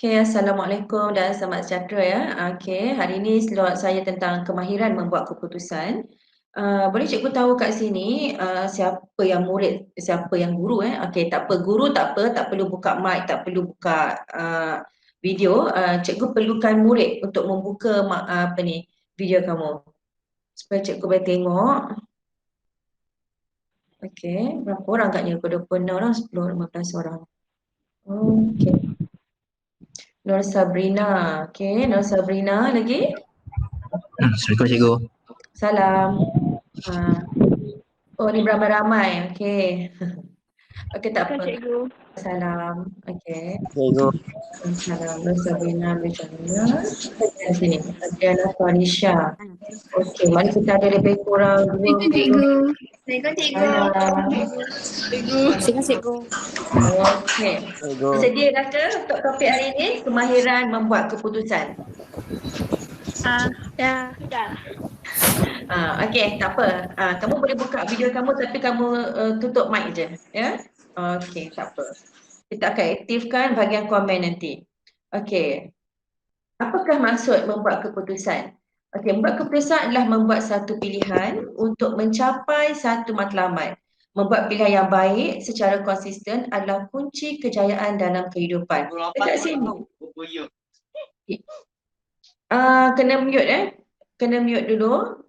Okay, Assalamualaikum dan selamat sejahtera ya. Okay, hari ini slot saya tentang kemahiran membuat keputusan. Boleh cikgu tahu kat sini siapa yang murid, siapa yang guru Okay, tak apa, guru tak apa, tak perlu buka mic, tak perlu buka video. Cikgu perlukan murid untuk membuka video kamu. Supaya cikgu boleh tengok. Okay, berapa orang agaknya? 26 orang, 10, 15 orang. Okay. Nur Sabrina. Okay, Nur Sabrina lagi? Assalamualaikum cikgu. Salam. Ah, oh, ni beramai-ramai. Okey. Okey, tak Assalamualaikum apa. cikgu. Salam. Okey. Cikgu. Salam. Sabrina Berjana. Di sini. Adriana Farisha. Okey, mari kita ada lebih kurang Assalamualaikum 20. cikgu. Assalamualaikum cikgu. Salam. Cikgu. Assalamualaikum cikgu. Okey. Cikgu. Bersedia dah ke untuk topik hari ini? Kemahiran membuat keputusan. Ya. Sudah. Okey, tak apa. Kamu boleh buka video kamu tapi kamu tutup mic je, ya? Okey, tak apa. Kita akan aktifkan bahagian komen nanti. Okey. Apakah maksud membuat keputusan? Okey, membuat keputusan adalah membuat satu pilihan untuk mencapai satu matlamat. Membuat pilihan yang baik secara konsisten adalah kunci kejayaan dalam kehidupan. Dekat sini. Kena mute Kena mute dulu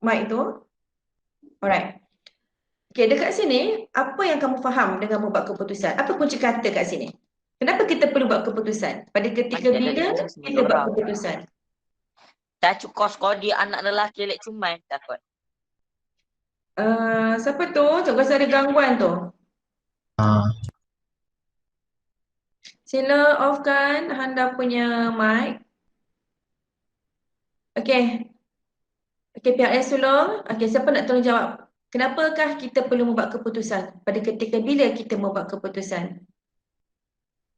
mic tu. Alright. Okay, dekat sini, apa yang kamu faham dengan membuat keputusan? Apa kunci kata kat sini? Kenapa kita perlu buat keputusan? Pada ketika bila kita buat keputusan? Tak cukup sekolah dia anak lelaki lek cumai takut. Siapa tu? Cikgu rasa ada gangguan tu. Sila offkan anda punya mic. Okay. Okay, pihak S dulu. Okay, siapa nak tolong jawab? Kenapakah kita perlu membuat keputusan? Pada ketika bila kita membuat keputusan?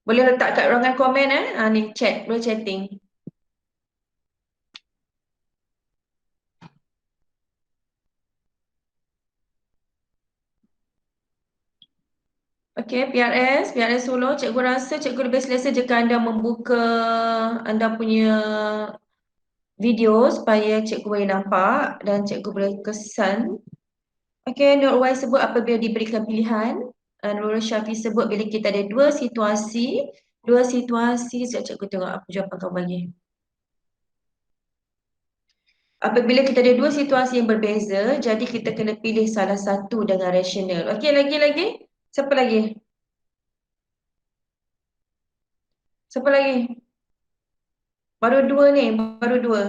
Boleh letak kat ruangan komen ni chat, boleh chatting. Okey, PRS solo. Cikgu rasa cikgu lebih selesa jika anda membuka anda punya video supaya cikgu boleh nampak dan cikgu boleh kesan. Okey, Nur Y sebut apabila diberikan pilihan. Nurul Syafi sebut bila kita ada dua situasi. Sekejap cikgu tengok apa jawapan kau bagi. Apabila kita ada dua situasi yang berbeza, jadi kita kena pilih salah satu dengan rasional. Okey, lagi? Siapa lagi? Siapa lagi? Baru dua ni, baru dua.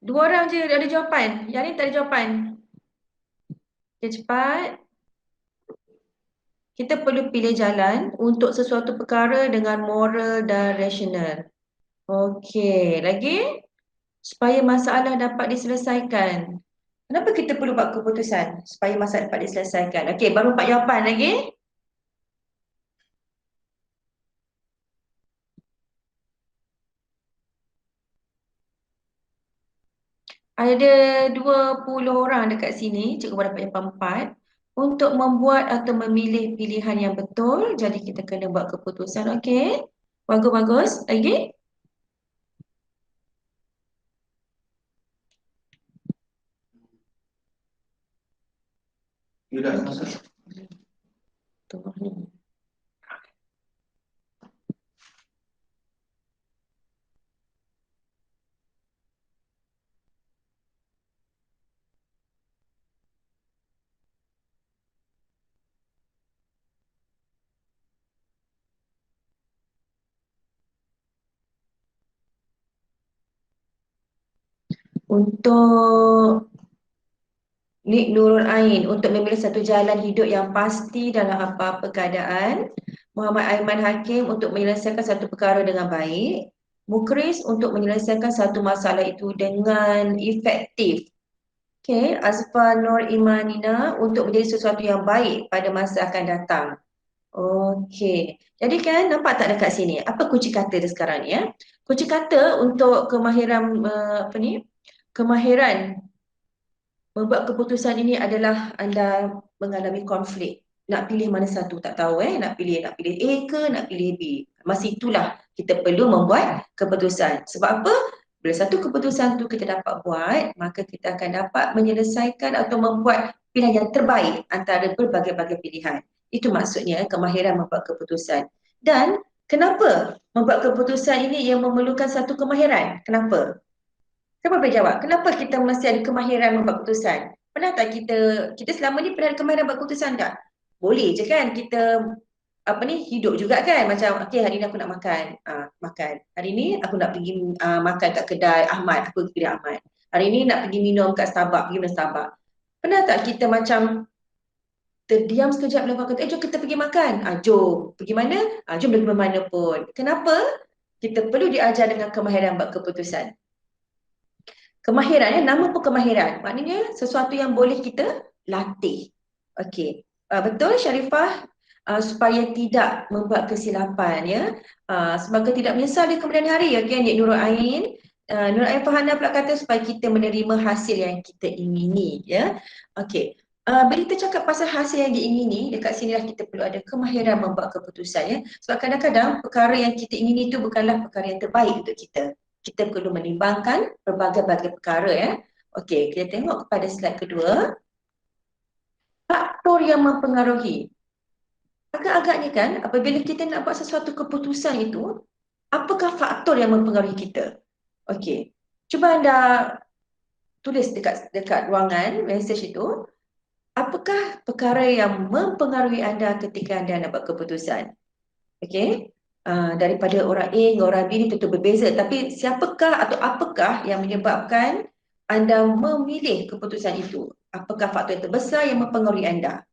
Dua orang je ada jawapan. Yang ni tak ada jawapan. Okay, cepat. Kita perlu pilih jalan untuk sesuatu perkara dengan moral dan rasional. Okey, lagi? Supaya masalah dapat diselesaikan. Kenapa kita perlu buat keputusan? Supaya masalah dapat diselesaikan. Okey, baru 4 jawapan lagi. Ada 20 orang dekat sini, cikgu dapat jawapan 4. Untuk membuat atau memilih pilihan yang betul, jadi kita kena buat keputusan. Okey? Bagus-bagus. Lagi? Tengok ni. Untuk Nik Nurul Ain, untuk memilih satu jalan hidup yang pasti dalam apa-apa keadaan. Muhammad Aiman Hakim untuk menyelesaikan satu perkara dengan baik. Mukris untuk menyelesaikan satu masalah itu dengan efektif. Azfar Nur Imanina untuk menjadi sesuatu yang baik pada masa akan datang. Okey. Jadi kan nampak tak dekat sini? Apa kunci kata dia sekarang ni ya? Kunci kata untuk kemahiran kemahiran membuat keputusan ini adalah anda mengalami konflik. Nak pilih mana satu tak tahu nak pilih A ke nak pilih B. Masa itulah kita perlu membuat keputusan. Sebab apa? Bila satu keputusan tu kita dapat buat, maka kita akan dapat menyelesaikan atau membuat pilihan yang terbaik antara berbagai-bagai pilihan. Itu maksudnya kemahiran membuat keputusan. Dan kenapa membuat keputusan ini yang memerlukan satu kemahiran? Kenapa? Siapa boleh jawab? Kenapa kita mesti ada kemahiran membuat keputusan? Pernah tak kita selama ni pernah ada kemahiran membuat keputusan tak? Boleh je kan kita hidup juga kan, macam okey hari ni aku nak makan, makan. Hari ni aku nak pergi makan kat kedai Ahmad, aku pergi kedai Ahmad. Hari ni nak pergi minum kat Starbucks, pergi minum Starbucks. Pernah tak kita macam terdiam sekejap lepas kata, jom kita pergi makan. Jom. Pergi mana? Jom pergi mana pun. Kenapa? Kita perlu diajar dengan kemahiran buat keputusan. Kemahiran, nama pun kemahiran. Maknanya sesuatu yang boleh kita latih. Okey. Betul Syarifah? Supaya tidak membuat kesilapan ya. Semoga tidak menyesal di kemudian hari. Okey, Encik Nurul Ain. Nurul Ain Fahana pula kata supaya kita menerima hasil yang kita ingini ya. Okey. Bila kita cakap pasal hasil yang diingini, dekat sinilah kita perlu ada kemahiran membuat keputusan ya. Sebab kadang-kadang perkara yang kita ingini itu bukanlah perkara yang terbaik untuk kita. Kita perlu menimbangkan berbagai-bagai perkara ya. Okey, kita tengok kepada slide kedua. Faktor yang mempengaruhi. Agak-agaknya kan apabila kita nak buat sesuatu keputusan itu, apakah faktor yang mempengaruhi kita? Okey. Cuba anda tulis dekat ruangan message itu. Apakah perkara yang mempengaruhi anda ketika anda nak buat keputusan? Okey. Daripada orang A dengan orang B ni tentu berbeza, tapi siapakah atau apakah yang menyebabkan anda memilih keputusan itu? Apakah faktor yang terbesar yang mempengaruhi anda?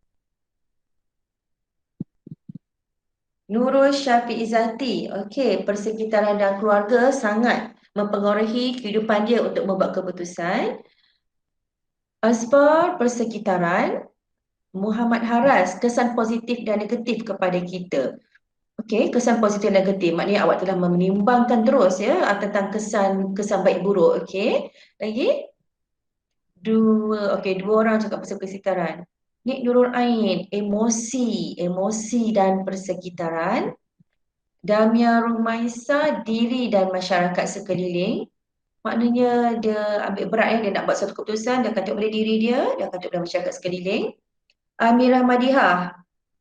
Nurul Syafi'izati, okey, persekitaran dan keluarga sangat mempengaruhi kehidupan dia untuk membuat keputusan. Asbar, persekitaran. Muhammad Haras, kesan positif dan negatif kepada kita. Okey, kesan positif dan negatif. Maknanya awak telah menimbangkan terus ya tentang kesan baik buruk. Okey. Lagi? Dua orang cakap pasal persekitaran. Nik Nurul Ain, emosi dan persekitaran. Damia Rumaisa, diri dan masyarakat sekeliling. Maknanya dia ambil berat dia nak buat satu keputusan, dia akan tengok pada diri dia akan tengok pada masyarakat sekeliling. Amirah Madihah,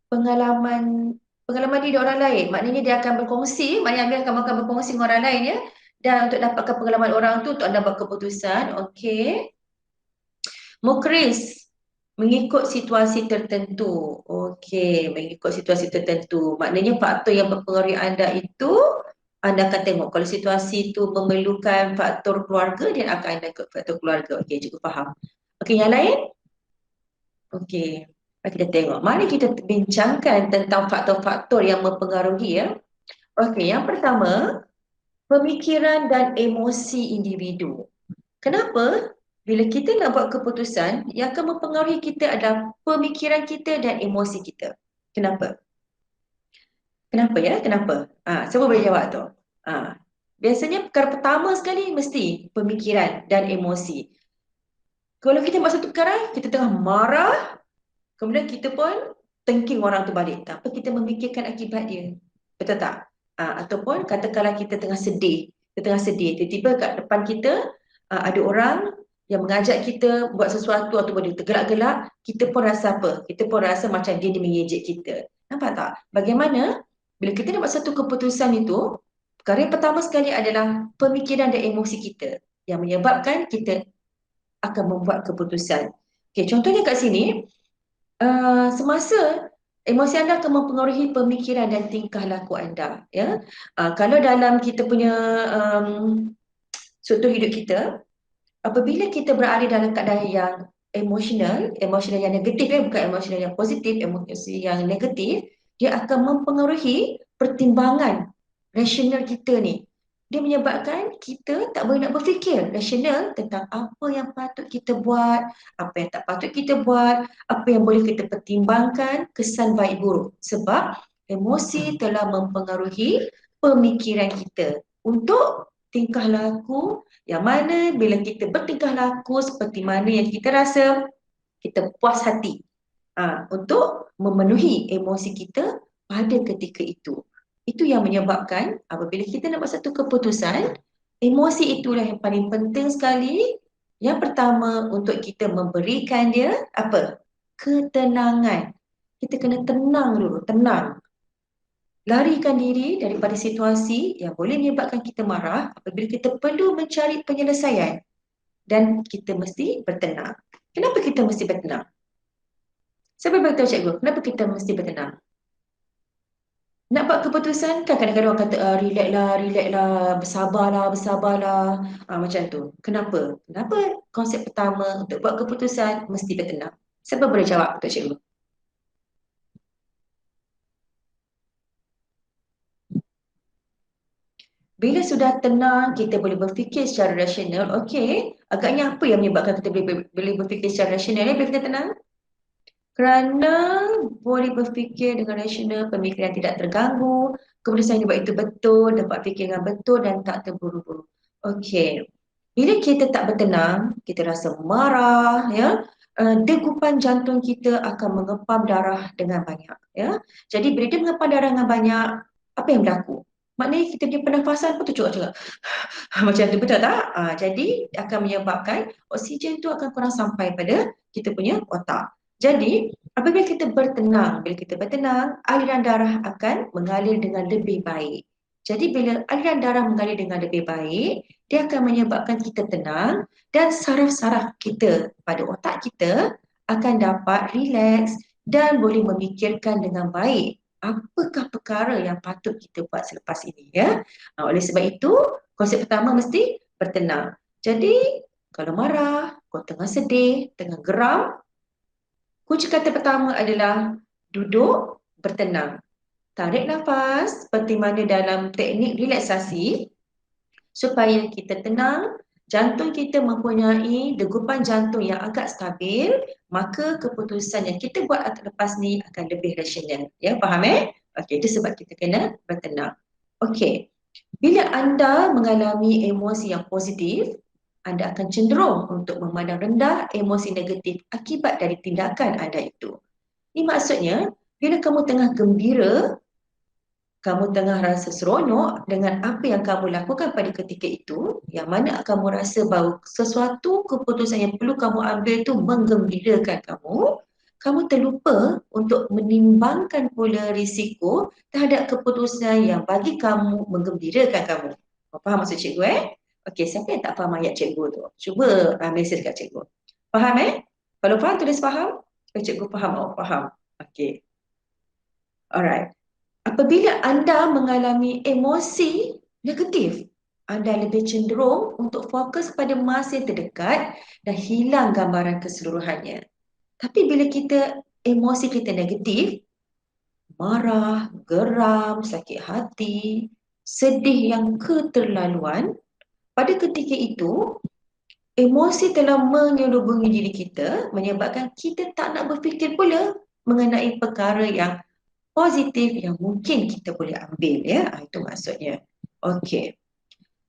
pengalaman diri orang lain. Maknanya dia akan berkongsi, maknanya Amir akan berkongsi dengan orang lain ya. Dan untuk dapatkan pengalaman orang tu untuk anda buat keputusan. Okey. Mukris, mengikut situasi tertentu. Okey, mengikut situasi tertentu. Maknanya faktor yang mempengaruhi anda itu anda akan tengok kalau situasi itu memerlukan faktor keluarga, dia akan anda ikut faktor keluarga. Okey, cukup faham. Okey, yang lain? Okey. Mari kita tengok. Mari kita bincangkan tentang faktor-faktor yang mempengaruhi ya. Okey, yang pertama, pemikiran dan emosi individu. Kenapa? Bila kita nak buat keputusan, yang akan mempengaruhi kita adalah pemikiran kita dan emosi kita. Kenapa? Kenapa ya? Kenapa? Siapa boleh jawab tu? Biasanya perkara pertama sekali mesti pemikiran dan emosi. Kalau kita buat satu perkara, kita tengah marah, kemudian kita pun thinking orang tu balik. Tak apa, kita memikirkan akibat dia. Betul tak? Ataupun katakanlah kita tengah sedih. Tiba-tiba kat depan kita ada orang yang mengajak kita buat sesuatu ataupun dia tergelak-gelak, kita pun rasa apa? Kita pun rasa macam dia mengejek kita. Nampak tak? Bagaimana? Bila kita nak buat satu keputusan itu, perkara yang pertama sekali adalah pemikiran dan emosi kita yang menyebabkan kita akan membuat keputusan. Okay, contohnya kat sini, semasa emosi anda akan mempengaruhi pemikiran dan tingkah laku anda ya. Kalau dalam kita punya struktur hidup kita, apabila kita berada dalam keadaan yang emosional yang negatif bukan emosional yang positif, emosi yang negatif, dia akan mempengaruhi pertimbangan rasional kita ni. Dia menyebabkan kita tak boleh nak berfikir rasional tentang apa yang patut kita buat, apa yang tak patut kita buat, apa yang boleh kita pertimbangkan, kesan baik buruk. Sebab Emosi telah mempengaruhi pemikiran kita untuk tingkah laku yang mana bila kita bertingkah laku seperti mana yang kita rasa, kita puas hati untuk memenuhi emosi kita pada ketika itu. Itu yang menyebabkan apabila kita nak buat satu keputusan, emosi itulah yang paling penting sekali. Yang pertama untuk kita memberikan dia apa? Ketenangan. Kita kena tenang dulu, tenang. Larikan diri daripada situasi yang boleh menyebabkan kita marah apabila kita perlu mencari penyelesaian dan kita mesti bertenang. Kenapa kita mesti bertenang? Siapa beritahu cikgu? Kenapa kita mesti bertenang? Nak buat keputusan kan kadang-kadang orang kata relax lah, bersabarlah, macam tu. Kenapa? Kenapa konsep pertama untuk buat keputusan mesti bertenang? Siapa boleh jawab untuk cikgu? Bila sudah tenang, kita boleh berfikir secara rasional. Okey, agaknya apa yang menyebabkan kita boleh berfikir secara rasional bila kita tenang? Kerana boleh berfikir dengan rasional, pemikiran tidak terganggu, keputusan yang dibuat itu betul, dapat fikir dengan betul dan tak terburu-buru. Okey, bila kita tak bertenang, kita rasa marah, ya, degupan jantung kita akan mengepam darah dengan banyak. Ya. Jadi bila dia mengepam darah dengan banyak, apa yang berlaku? Maknanya kita punya pernafasan pun tercugak-cugak. Macam tu, betul tak? Jadi akan menyebabkan oksigen tu akan kurang sampai pada kita punya otak. Jadi, apabila kita bertenang, aliran darah akan mengalir dengan lebih baik. Jadi, bila aliran darah mengalir dengan lebih baik, dia akan menyebabkan kita tenang dan saraf-saraf kita pada otak kita akan dapat rileks dan boleh memikirkan dengan baik apakah perkara yang patut kita buat selepas ini. Ya? Oleh sebab itu, konsep pertama mesti bertenang. Jadi, kalau marah, kau tengah sedih, tengah geram, kunci kata pertama adalah duduk, bertenang. Tarik nafas seperti mana dalam teknik relaksasi supaya kita tenang, jantung kita mempunyai degupan jantung yang agak stabil, maka keputusan yang kita buat lepas ni akan lebih rasional. Ya, faham Okey, itu sebab kita kena bertenang. Okey, bila anda mengalami emosi yang positif, anda akan cenderung untuk memandang rendah emosi negatif akibat dari tindakan anda itu. Ini maksudnya, bila kamu tengah gembira, kamu tengah rasa seronok dengan apa yang kamu lakukan pada ketika itu, yang mana kamu rasa bahawa sesuatu keputusan yang perlu kamu ambil itu menggembirakan kamu terlupa untuk menimbangkan pula risiko terhadap keputusan yang bagi kamu menggembirakan kamu. Faham maksud cikgu Okey, siapa yang tak faham ayat cikgu tu? Cuba mesej kat cikgu. Faham Kalau faham, tulis faham. Kalau cikgu faham, faham. Okey. Alright. Apabila anda mengalami emosi negatif, anda lebih cenderung untuk fokus pada masa terdekat dan hilang gambaran keseluruhannya. Tapi bila emosi kita negatif, marah, geram, sakit hati, sedih yang keterlaluan, pada ketika itu, emosi telah menyelubungi diri kita menyebabkan kita tak nak berfikir pula mengenai perkara yang positif yang mungkin kita boleh ambil itu maksudnya. Okey.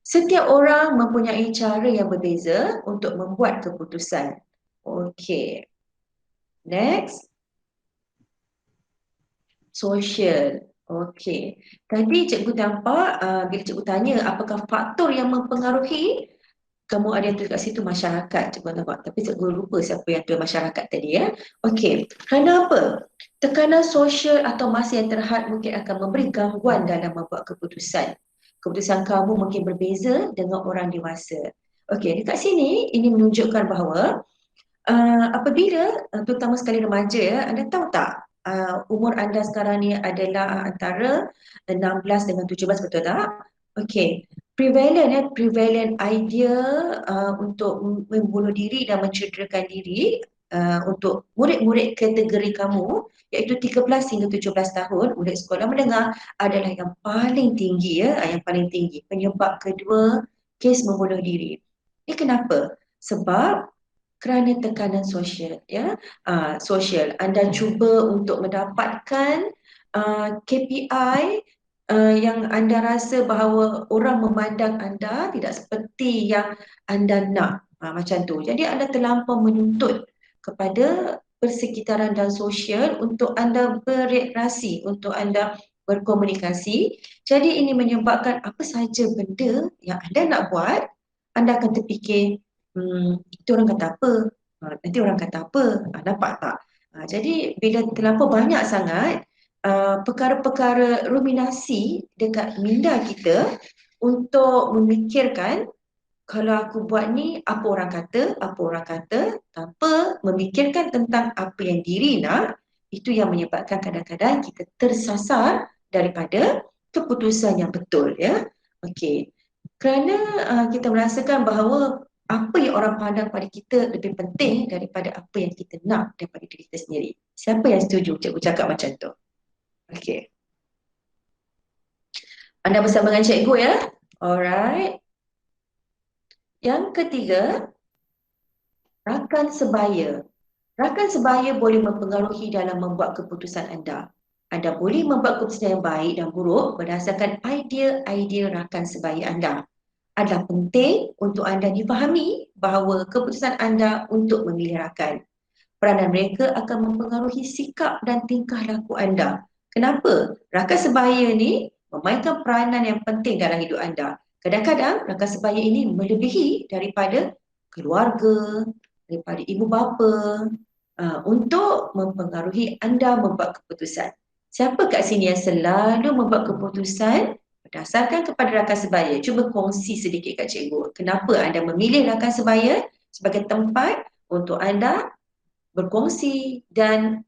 Setiap orang mempunyai cara yang berbeza untuk membuat keputusan. Okey. Next. Social. Okey. Tadi cikgu nampak bila cikgu tanya apakah faktor yang mempengaruhi, kamu ada yang tulis kat situ masyarakat, cikgu nampak. Tapi cikgu lupa siapa yang tulis masyarakat tadi Okey. Kerana apa? Tekanan sosial atau masa yang terhad mungkin akan memberi gangguan dalam membuat keputusan. Keputusan kamu mungkin berbeza dengan orang dewasa. Okey, dekat sini ini menunjukkan bahawa apabila terutama sekali remaja anda tahu tak umur anda sekarang ni adalah antara 16 dengan 17, betul tak? Okey. Prevalent idea untuk membunuh diri dan mencederakan diri untuk murid-murid kategori kamu iaitu 13 hingga 17 tahun, murid sekolah menengah adalah yang paling tinggi yang paling tinggi penyebab kedua kes membunuh diri. Ini kenapa? Sebab kerana tekanan sosial sosial anda cuba untuk mendapatkan KPI yang anda rasa bahawa orang memandang anda tidak seperti yang anda nak. Macam tu. Jadi anda terlampau menuntut kepada persekitaran dan sosial untuk anda bereaksi, untuk anda berkomunikasi. Jadi ini menyebabkan apa sahaja benda yang anda nak buat, anda akan terfikir, itu orang kata apa? Nanti orang kata apa? Nampak tak? Jadi bila terlampau banyak sangat perkara-perkara ruminasi dekat minda kita untuk memikirkan kalau aku buat ni apa orang kata tanpa memikirkan tentang apa yang diri nak, itu yang menyebabkan kadang-kadang kita tersasar daripada keputusan yang betul ya. Okey. Kerana kita merasakan bahawa apa yang orang pandang pada kita lebih penting daripada apa yang kita nak daripada diri kita sendiri. Siapa yang setuju cikgu cakap macam tu? Okey. Anda bersama dengan cikgu ya. Alright. Yang ketiga, rakan sebaya. Rakan sebaya boleh mempengaruhi dalam membuat keputusan anda. Anda boleh membuat keputusan yang baik dan buruk berdasarkan idea-idea rakan sebaya anda. Adalah penting untuk anda difahami bahawa keputusan anda untuk memilih rakan. Peranan mereka akan mempengaruhi sikap dan tingkah laku anda. Kenapa? Rakan sebaya ni memainkan peranan yang penting dalam hidup anda. Kadang-kadang rakan sebaya ini melebihi daripada keluarga, daripada ibu bapa untuk mempengaruhi anda membuat keputusan. Siapa kat sini yang selalu membuat keputusan berdasarkan kepada rakan sebaya? Cuba kongsi sedikit kat cikgu. Kenapa anda memilih rakan sebaya sebagai tempat untuk anda berkongsi dan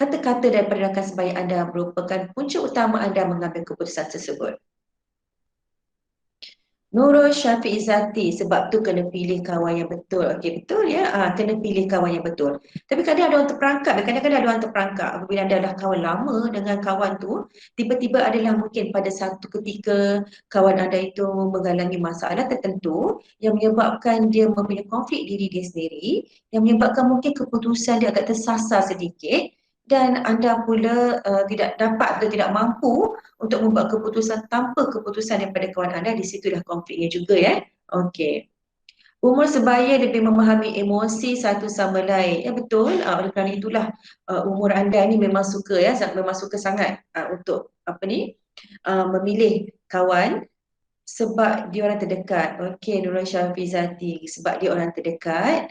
kata-kata daripada rakan sebaya anda merupakan punca utama anda mengambil keputusan tersebut. Nurul Syafiq Izzati, sebab tu kena pilih kawan yang betul. Okey, betul ya, kena pilih kawan yang betul. Tapi kadang ada orang terperangkap, kadang-kadang ada orang terperangkap apabila anda dah kawan lama dengan kawan tu, tiba-tiba adalah mungkin pada satu ketika kawan anda itu mengalami masalah tertentu yang menyebabkan dia mempunyai konflik diri dia sendiri, yang menyebabkan mungkin keputusan dia agak tersasar sedikit dan anda pula tidak dapat atau tidak mampu untuk membuat keputusan tanpa keputusan daripada kawan anda. Di situlah konfliknya juga ya. Okey. Umur sebaya lebih memahami emosi satu sama lain. Ya betul. Oleh kerana itulah umur anda ni memang suka ya, memang suka sangat untuk memilih kawan sebab dia orang terdekat. Okey, Nurul Syafizati, sebab dia orang terdekat.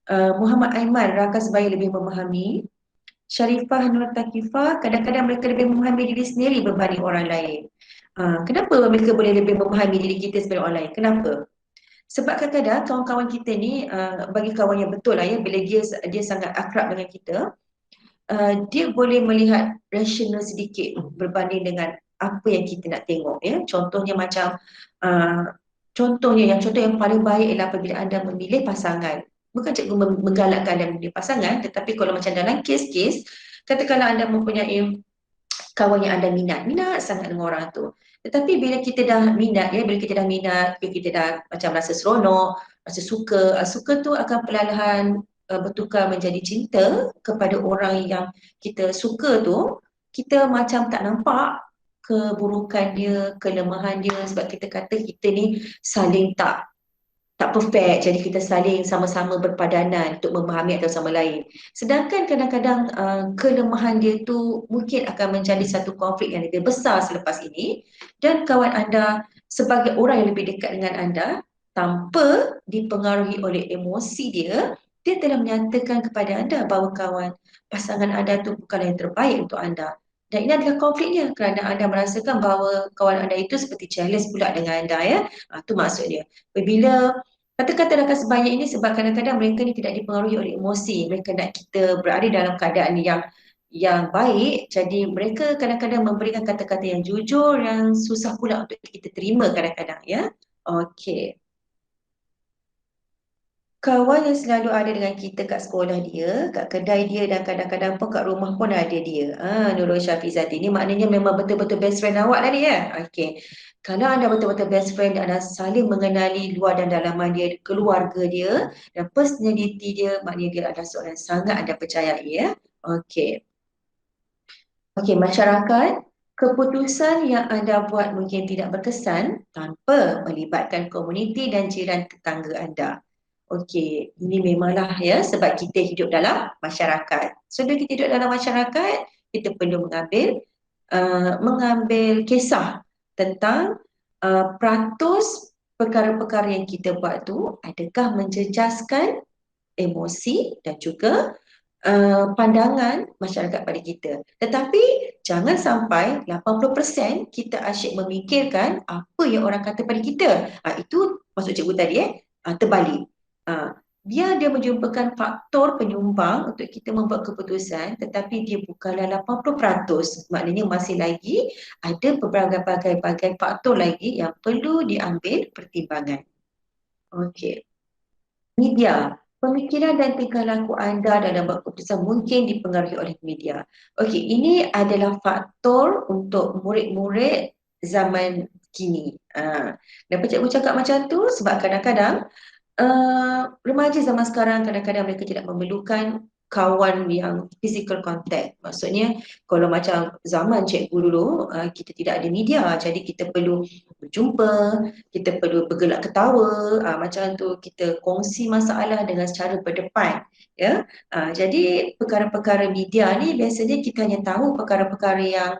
Muhammad Aiman, rakan sebaya lebih memahami. Sharifah Nur Takifah, kadang-kadang mereka lebih memahami diri sendiri berbanding orang lain. Kenapa mereka boleh lebih memahami diri kita sebagai orang lain? Kenapa? Sebab kadang-kadang kawan-kawan kita ni, bagi kawan yang betul lah ya, bila dia sangat akrab dengan kita, dia boleh melihat rasional sedikit berbanding dengan apa yang kita nak tengok ya. Contohnya macam contoh yang paling baik ialah apabila anda memilih pasangan. Bukan cikgu menggalakkan anda memilih pasangan, tetapi kalau macam dalam kes-kes, katakanlah anda mempunyai kawan yang anda minat sangat dengan orang tu. Tetapi bila kita dah minat ya, bila kita dah macam rasa seronok, rasa suka tu akan perlahan bertukar menjadi cinta kepada orang yang kita suka tu, kita macam tak nampak keburukan dia, kelemahan dia, sebab kita kata kita ni saling tak perfect, jadi kita saling sama-sama berpadanan untuk memahami atau sama lain. Sedangkan kadang-kadang kelemahan dia tu mungkin akan menjadi satu konflik yang lebih besar selepas ini, dan kawan anda sebagai orang yang lebih dekat dengan anda tanpa dipengaruhi oleh emosi dia telah menyatakan kepada anda bahawa pasangan anda tu bukanlah yang terbaik untuk anda. Dan ini adalah konfliknya kerana anda merasakan bahawa kawan anda itu seperti jealous pula dengan anda ya. Itu maksudnya. Apabila kata-kata rakan sebaya ini, sebab kadang-kadang mereka ni tidak dipengaruhi oleh emosi, mereka nak kita berada dalam keadaan yang baik, jadi mereka kadang-kadang memberikan kata-kata yang jujur, yang susah pula untuk kita terima kadang-kadang ya. Okey. Kawan yang selalu ada dengan kita kat sekolah dia, kat kedai dia, dan kadang-kadang pun kat rumah pun ada dia. Nurul Syafizati ni maknanya memang betul-betul best friend awak lah ni ya. Okey. Kalau anda betul-betul best friend dan anda saling mengenali luar dan dalaman dia, keluarga dia dan personality dia, maknanya dia adalah seorang yang sangat anda percayai ya. Okey. Okey, masyarakat, keputusan yang anda buat mungkin tidak berkesan tanpa melibatkan komuniti dan jiran tetangga anda. Okey, ini memanglah ya sebab kita hidup dalam masyarakat. Sebab kita hidup dalam masyarakat, kita perlu mengambil kisah tentang peratus perkara-perkara yang kita buat tu adakah menjejaskan emosi dan juga pandangan masyarakat pada kita. Tetapi jangan sampai 80% kita asyik memikirkan apa yang orang kata pada kita. Itu maksud cikgu tadi terbalik. Biar dia menjumpakan faktor penyumbang untuk kita membuat keputusan tetapi dia bukanlah 80%. Maknanya masih lagi ada pelbagai faktor lagi yang perlu diambil pertimbangan. Okey. Media. Pemikiran dan tingkah laku anda dalam buat keputusan mungkin dipengaruhi oleh media. Okey, ini adalah faktor untuk murid-murid zaman kini. Kenapa cikgu cakap macam tu? Sebab kadang-kadang remaja zaman sekarang kadang-kadang mereka tidak memerlukan kawan yang physical contact. Maksudnya kalau macam zaman cikgu dulu kita tidak ada media, jadi kita perlu berjumpa, kita perlu bergelak ketawa, macam tu kita kongsi masalah dengan secara berdepan. Ya, jadi perkara-perkara media ni biasanya kita hanya tahu perkara-perkara yang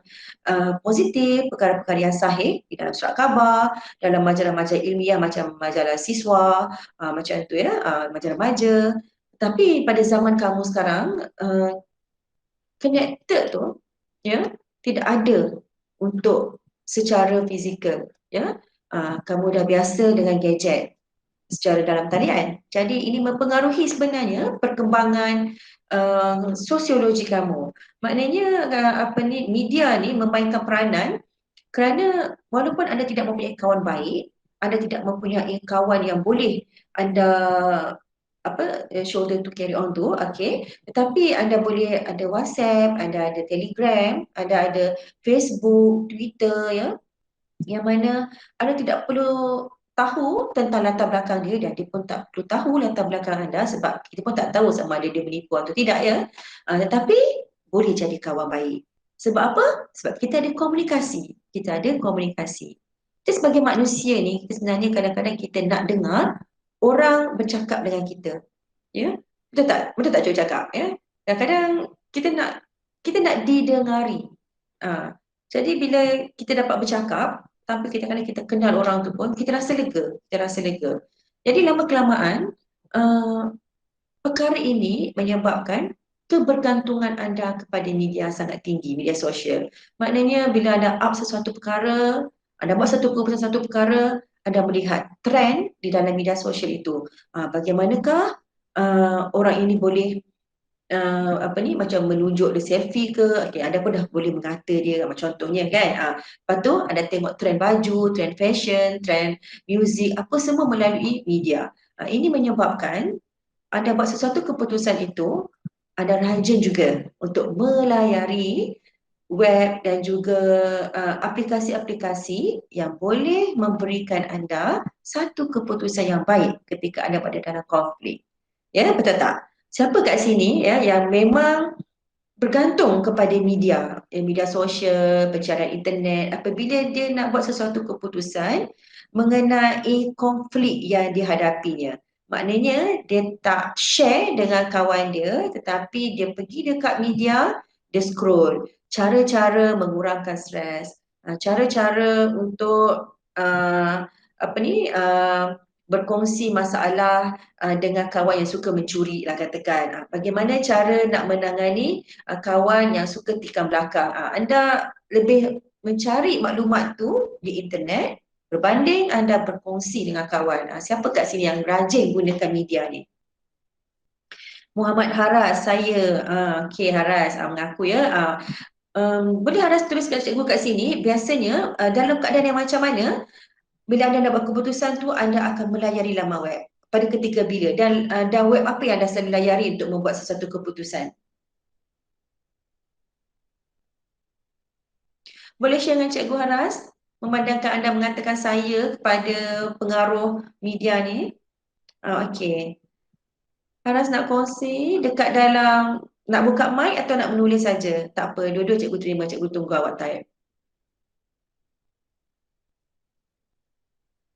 positif, perkara-perkara yang sahih di dalam surat khabar, dalam majalah-majalah ilmiah macam majalah siswa, macam tu ya, majalah remaja. Tapi pada zaman kamu sekarang, connected tu ya tidak ada untuk secara fizikal ya. Kamu dah biasa dengan gadget secara dalam talian. Jadi ini mempengaruhi sebenarnya perkembangan sosiologi kamu. Maknanya media ni memainkan peranan kerana walaupun anda tidak mempunyai kawan baik, anda tidak mempunyai kawan yang boleh anda shoulder to carry on tu, okey. Tetapi anda boleh ada WhatsApp, anda ada Telegram, anda ada Facebook, Twitter ya. Yang mana anda tidak perlu tahu tentang latar belakang dia dan dia pun tak perlu tahu latar belakang anda sebab kita pun tak tahu sama ada dia menipu atau tidak ya. Tetapi boleh jadi kawan baik. Sebab apa? Sebab kita ada komunikasi. Kita ada komunikasi. Kita sebagai manusia ni, kita sebenarnya kadang-kadang kita nak dengar orang bercakap dengan kita. Ya? Betul tak? Betul tak cikgu cakap? Ya? Kadang-kadang kita nak didengari. Jadi bila kita dapat bercakap, tanpa kadang-kadang kita kenal orang tu pun, kita rasa lega. Kita rasa lega. Jadi lama kelamaan, perkara ini menyebabkan kebergantungan anda kepada media sangat tinggi, media sosial. Maknanya bila anda up sesuatu perkara, anda buat satu keputusan satu perkara, anda melihat trend di dalam media sosial itu. Bagaimanakah orang ini boleh macam menunjuk dia selfie ke, okay, anda pun dah boleh mengata dia contohnya kan. Lepas tu anda tengok trend baju, trend fashion, trend music, apa semua melalui media. Ini menyebabkan anda buat sesuatu keputusan itu, anda rajin juga untuk melayari web dan juga aplikasi-aplikasi yang boleh memberikan anda satu keputusan yang baik ketika anda berada dalam konflik. Ya, betul tak? Siapa kat sini ya yang memang bergantung kepada media, media sosial, pencarian internet apabila dia nak buat sesuatu keputusan mengenai konflik yang dihadapinya. Maknanya dia tak share dengan kawan dia tetapi dia pergi dekat media, dia scroll. Cara-cara mengurangkan stres, cara-cara untuk berkongsi masalah dengan kawan yang suka mencuri lah katakan. Bagaimana cara nak menangani kawan yang suka tikam belakang. Anda lebih mencari maklumat tu di internet berbanding anda berkongsi dengan kawan. Siapa kat sini yang rajin gunakan media ni? Muhammad Haras, saya. Okey Haras, mengaku ya. Boleh Haras tulis kat cikgu kat sini, biasanya dalam keadaan yang macam mana bila anda nak buat keputusan tu anda akan melayari laman web pada ketika bila dan web apa yang anda selalu layari untuk membuat sesuatu keputusan? Boleh share dengan Cikgu Haras memandangkan anda mengatakan saya kepada pengaruh media ni. Okey. Haras nak kongsi dekat dalam Nak buka mic atau nak menulis saja? Tak apa, dua-dua cikgu terima, cikgu tunggu awak type.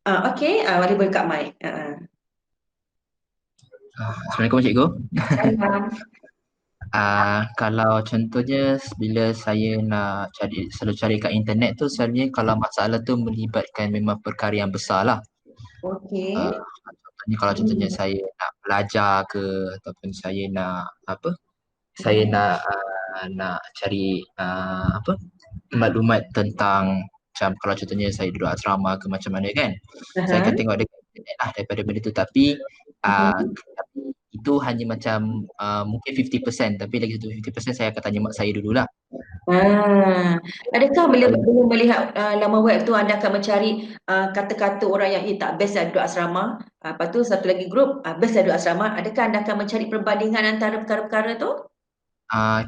Okey, boleh buka mic. Assalamualaikum cikgu. Salam. Kalau contohnya bila saya nak selalu cari kat internet tu, selalunya kalau masalah tu melibatkan memang perkara yang besar lah. Okey. Contohnya kalau contohnya saya nak belajar ke, ataupun saya nak saya nak cari maklumat tentang, macam kalau contohnya saya duduk asrama ke macam mana kan, saya akan tengok dekat internet lah daripada benda tu. Tapi itu hanya macam mungkin 50%, tapi lagi satu 50% saya akan tanya mak saya dululah. Adakah bila melihat laman web tu anda akan mencari kata-kata orang yang tak best lah duduk asrama, lepas tu satu lagi grup best lah duduk asrama, adakah anda akan mencari perbandingan antara perkara-perkara tu?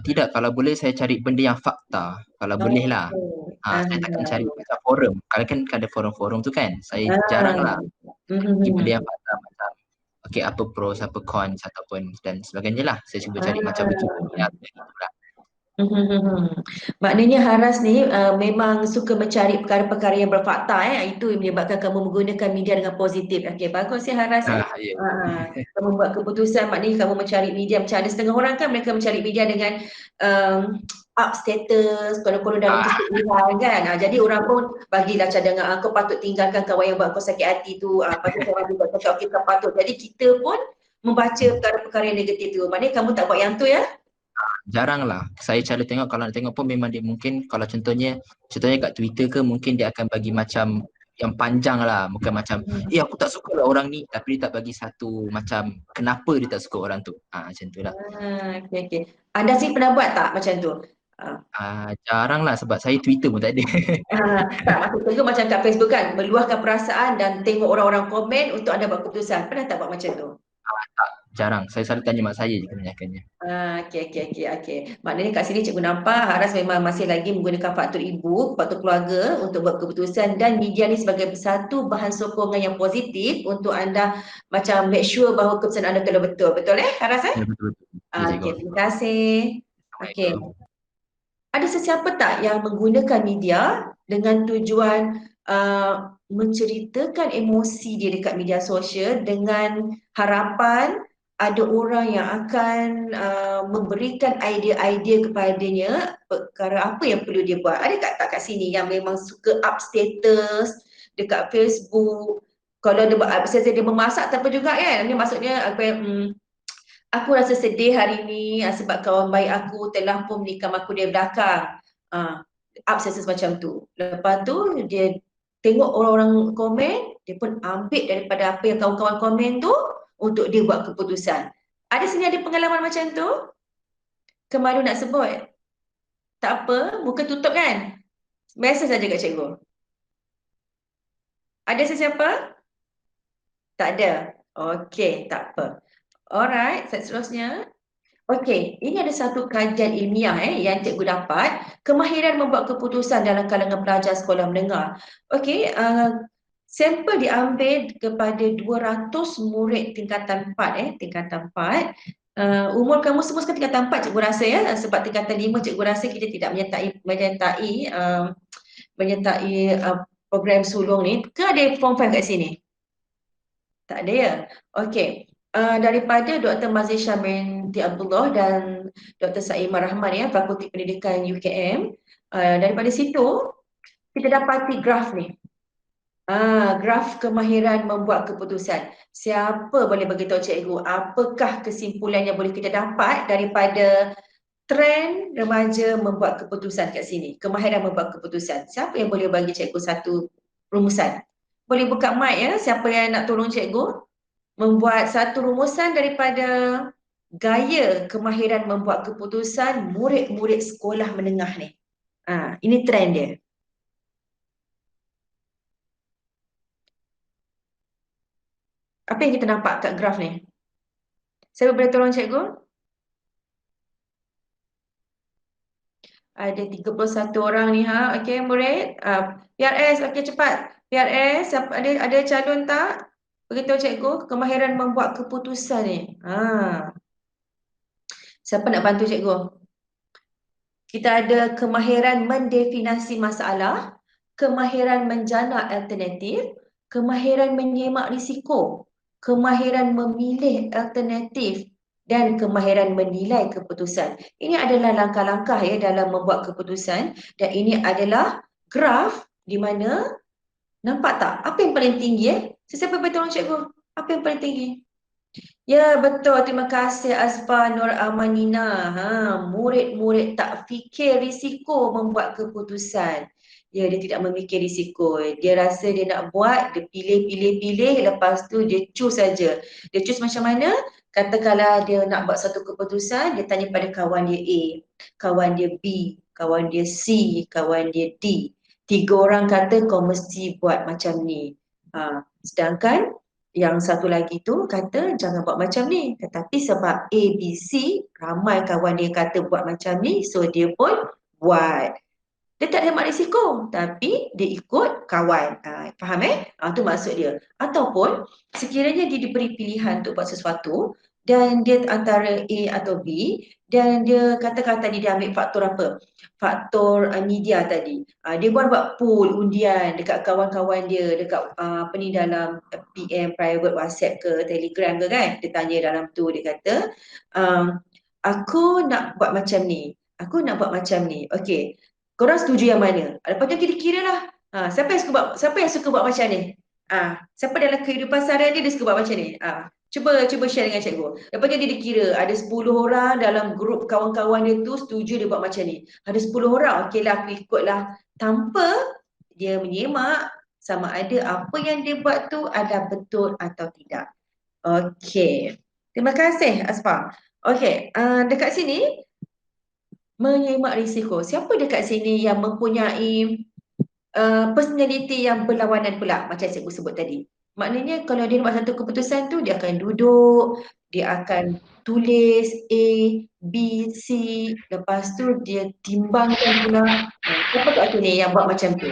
Tidak, kalau boleh saya cari benda yang fakta, kalau boleh lah. Saya takkan cari macam forum. Kalau kan ada forum-forum tu kan, saya jarang lah cari benda yang fakta, macam apa pros, apa cons ataupun dan sebagainya lah. Saya cuba cari macam Wikipedia lah. Maknanya Haras ni memang suka mencari perkara-perkara yang berfakta, itu yang menyebabkan kamu menggunakan media dengan positif. Okey, bagus ya Haras. Ya. Kamu buat keputusan, maknanya kamu mencari media. Macam ada setengah orang kan, mereka mencari media dengan up status, konon-konon dalam kesedihan kan. Jadi orang pun bagilah cadangan, kau patut tinggalkan kawan yang buat kau sakit hati tu, patut orang juga cakap okey kau patut. Jadi kita pun membaca perkara-perkara yang negatif tu. Maknanya kamu tak buat yang tu ya? Jarang lah. Saya cara tengok, kalau nak tengok pun memang dia mungkin, kalau contohnya kat Twitter ke, mungkin dia akan bagi macam yang panjang lah. Bukan macam, aku tak suka lah orang ni, tapi dia tak bagi satu macam kenapa dia tak suka orang tu. Macam tu lah. Okay. Anda sih pernah buat tak macam tu? Jarang lah, sebab saya Twitter pun tak ada. Tak, maksudnya macam kat Facebook kan, meluahkan perasaan dan tengok orang-orang komen untuk anda buat keputusan. Pernah tak buat macam tu? Tak, jarang. Saya selalu tanya mak saya je kebanyakannya. Okey. Maknanya kat sini cikgu nampak Haras memang masih lagi menggunakan faktor ibu, faktor keluarga untuk buat keputusan, dan media ni sebagai satu bahan sokongan yang positif untuk anda macam make sure bahawa keputusan anda telah betul. Betul Haras? Ya, betul. Okey, terima kasih. Okey. Ada sesiapa tak yang menggunakan media dengan tujuan menceritakan emosi dia dekat media sosial dengan harapan ada orang yang akan memberikan idea-idea kepadanya perkara apa yang perlu dia buat? Ada tak kat sini yang memang suka up status dekat Facebook? Kalau dia buat up status dia memasak tak apa juga kan? Ini maksudnya aku rasa sedih hari ni sebab kawan baik aku telah pun menikam aku dari belakang. Upset macam tu. Lepas tu dia tengok orang-orang komen, dia pun ambil daripada apa yang kawan-kawan komen tu untuk dia buat keputusan. Ada sini ada pengalaman macam tu? Kemalu nak sebut? Tak apa, muka tutup kan? Biasa saja kat cikgu. Ada sesiapa? Tak ada? Okey, tak apa. Alright, seterusnya. Okey, ini ada satu kajian ilmiah yang cikgu dapat, kemahiran membuat keputusan dalam kalangan pelajar sekolah menengah. Okey, sampel diambil kepada 200 murid tingkatan 4 tingkatan 4. Umur kamu semua sekarang tingkatan 4 cikgu rasa ya, sebab tingkatan 5 cikgu rasa kita tidak menyertai program sulung ni. Ke ada form 5 kat sini? Tak ada ya? Okey. Daripada Dr. Mazli Syamrin Abdullah dan Dr. Saimah Rahman Fakulti Pendidikan UKM, daripada situ kita dapati graf ni. Graf kemahiran membuat keputusan. Siapa boleh beritahu cikgu apakah kesimpulan yang boleh kita dapat daripada trend remaja membuat keputusan kat sini? Kemahiran membuat keputusan. Siapa yang boleh bagi cikgu satu rumusan? Boleh buka mic ya, siapa yang nak tolong cikgu membuat satu rumusan daripada gaya kemahiran membuat keputusan murid-murid sekolah menengah ni. Ini trend dia. Apa yang kita nampak kat graf ni? Siapa boleh tolong cikgu? Ada 31 orang ni Okey murid. PRS, okey cepat. PRS, ada calon tak? Beritahu cikgu kemahiran membuat keputusan ni. Siapa nak bantu cikgu? Kita ada kemahiran mendefinasi masalah, kemahiran menjana alternatif, kemahiran menyemak risiko, kemahiran memilih alternatif dan kemahiran menilai keputusan. Ini adalah langkah-langkah ya dalam membuat keputusan dan ini adalah graf di mana nampak tak apa yang paling tinggi Sesiapa boleh tolong cikgu? Apa yang paling tinggi? Ya betul, terima kasih Azfar Nur Amanina. Murid-murid tak fikir risiko membuat keputusan. Ya, dia tidak memikir risiko. Dia rasa dia nak buat, dia pilih, lepas tu dia choose saja. Dia choose macam mana? Katakanlah dia nak buat satu keputusan, dia tanya pada kawan dia A, kawan dia B, kawan dia C, kawan dia D. 3 orang kata kau mesti buat macam ni. Sedangkan yang satu lagi tu kata jangan buat macam ni. Tetapi sebab A, B, C, ramai kawan dia kata buat macam ni, so dia pun buat. Dia tak hemat risiko, tapi dia ikut kawan. Faham tu maksud dia. Ataupun sekiranya dia diberi pilihan untuk buat sesuatu dan dia antara A atau B dan dia katakan tadi dia ambil faktor apa? Faktor media tadi. Dia buat pool undian dekat kawan-kawan dia dekat apa ni dalam PM private WhatsApp ke Telegram ke kan. Dia tanya dalam tu dia kata aku nak buat macam ni. Aku nak buat macam ni. Okey. Korang setuju yang mana? Lepas tu kira-kira lah. Siapa yang suka buat macam ni? Siapa dalam kehidupan seharian dia suka buat macam ni? Cuba share dengan cikgu. Lepas tu dia dikira ada 10 orang dalam grup kawan-kawan dia tu setuju dia buat macam ni. Ada 10 orang, okeylah aku ikutlah. Tanpa dia menyemak sama ada apa yang dia buat tu ada betul atau tidak. Okey. Terima kasih Asfar. Okey, dekat sini menyemak risiko. Siapa dekat sini yang mempunyai personality yang berlawanan pula macam cikgu sebut tadi? Maknanya kalau dia buat satu keputusan tu dia akan duduk, dia akan tulis A, B, C, lepas tu dia timbangkan pula. Siapa kat sini yang buat macam tu?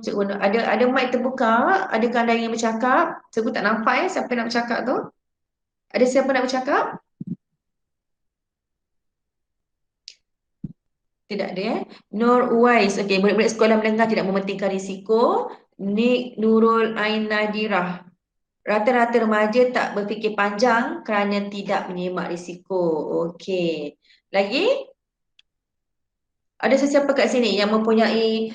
Cikgu ada mic terbuka, adakah anda yang bercakap? Cikgu tak nampak siapa nak bercakap tu? Ada siapa nak bercakap? Tidak ada Nur Uwais. Okey, murid-murid sekolah menengah tidak mementingkan risiko. Nik Nurul Ain Nadirah. Rata-rata remaja tak berfikir panjang kerana tidak menyemak risiko. Okey. Lagi? Ada sesiapa kat sini yang mempunyai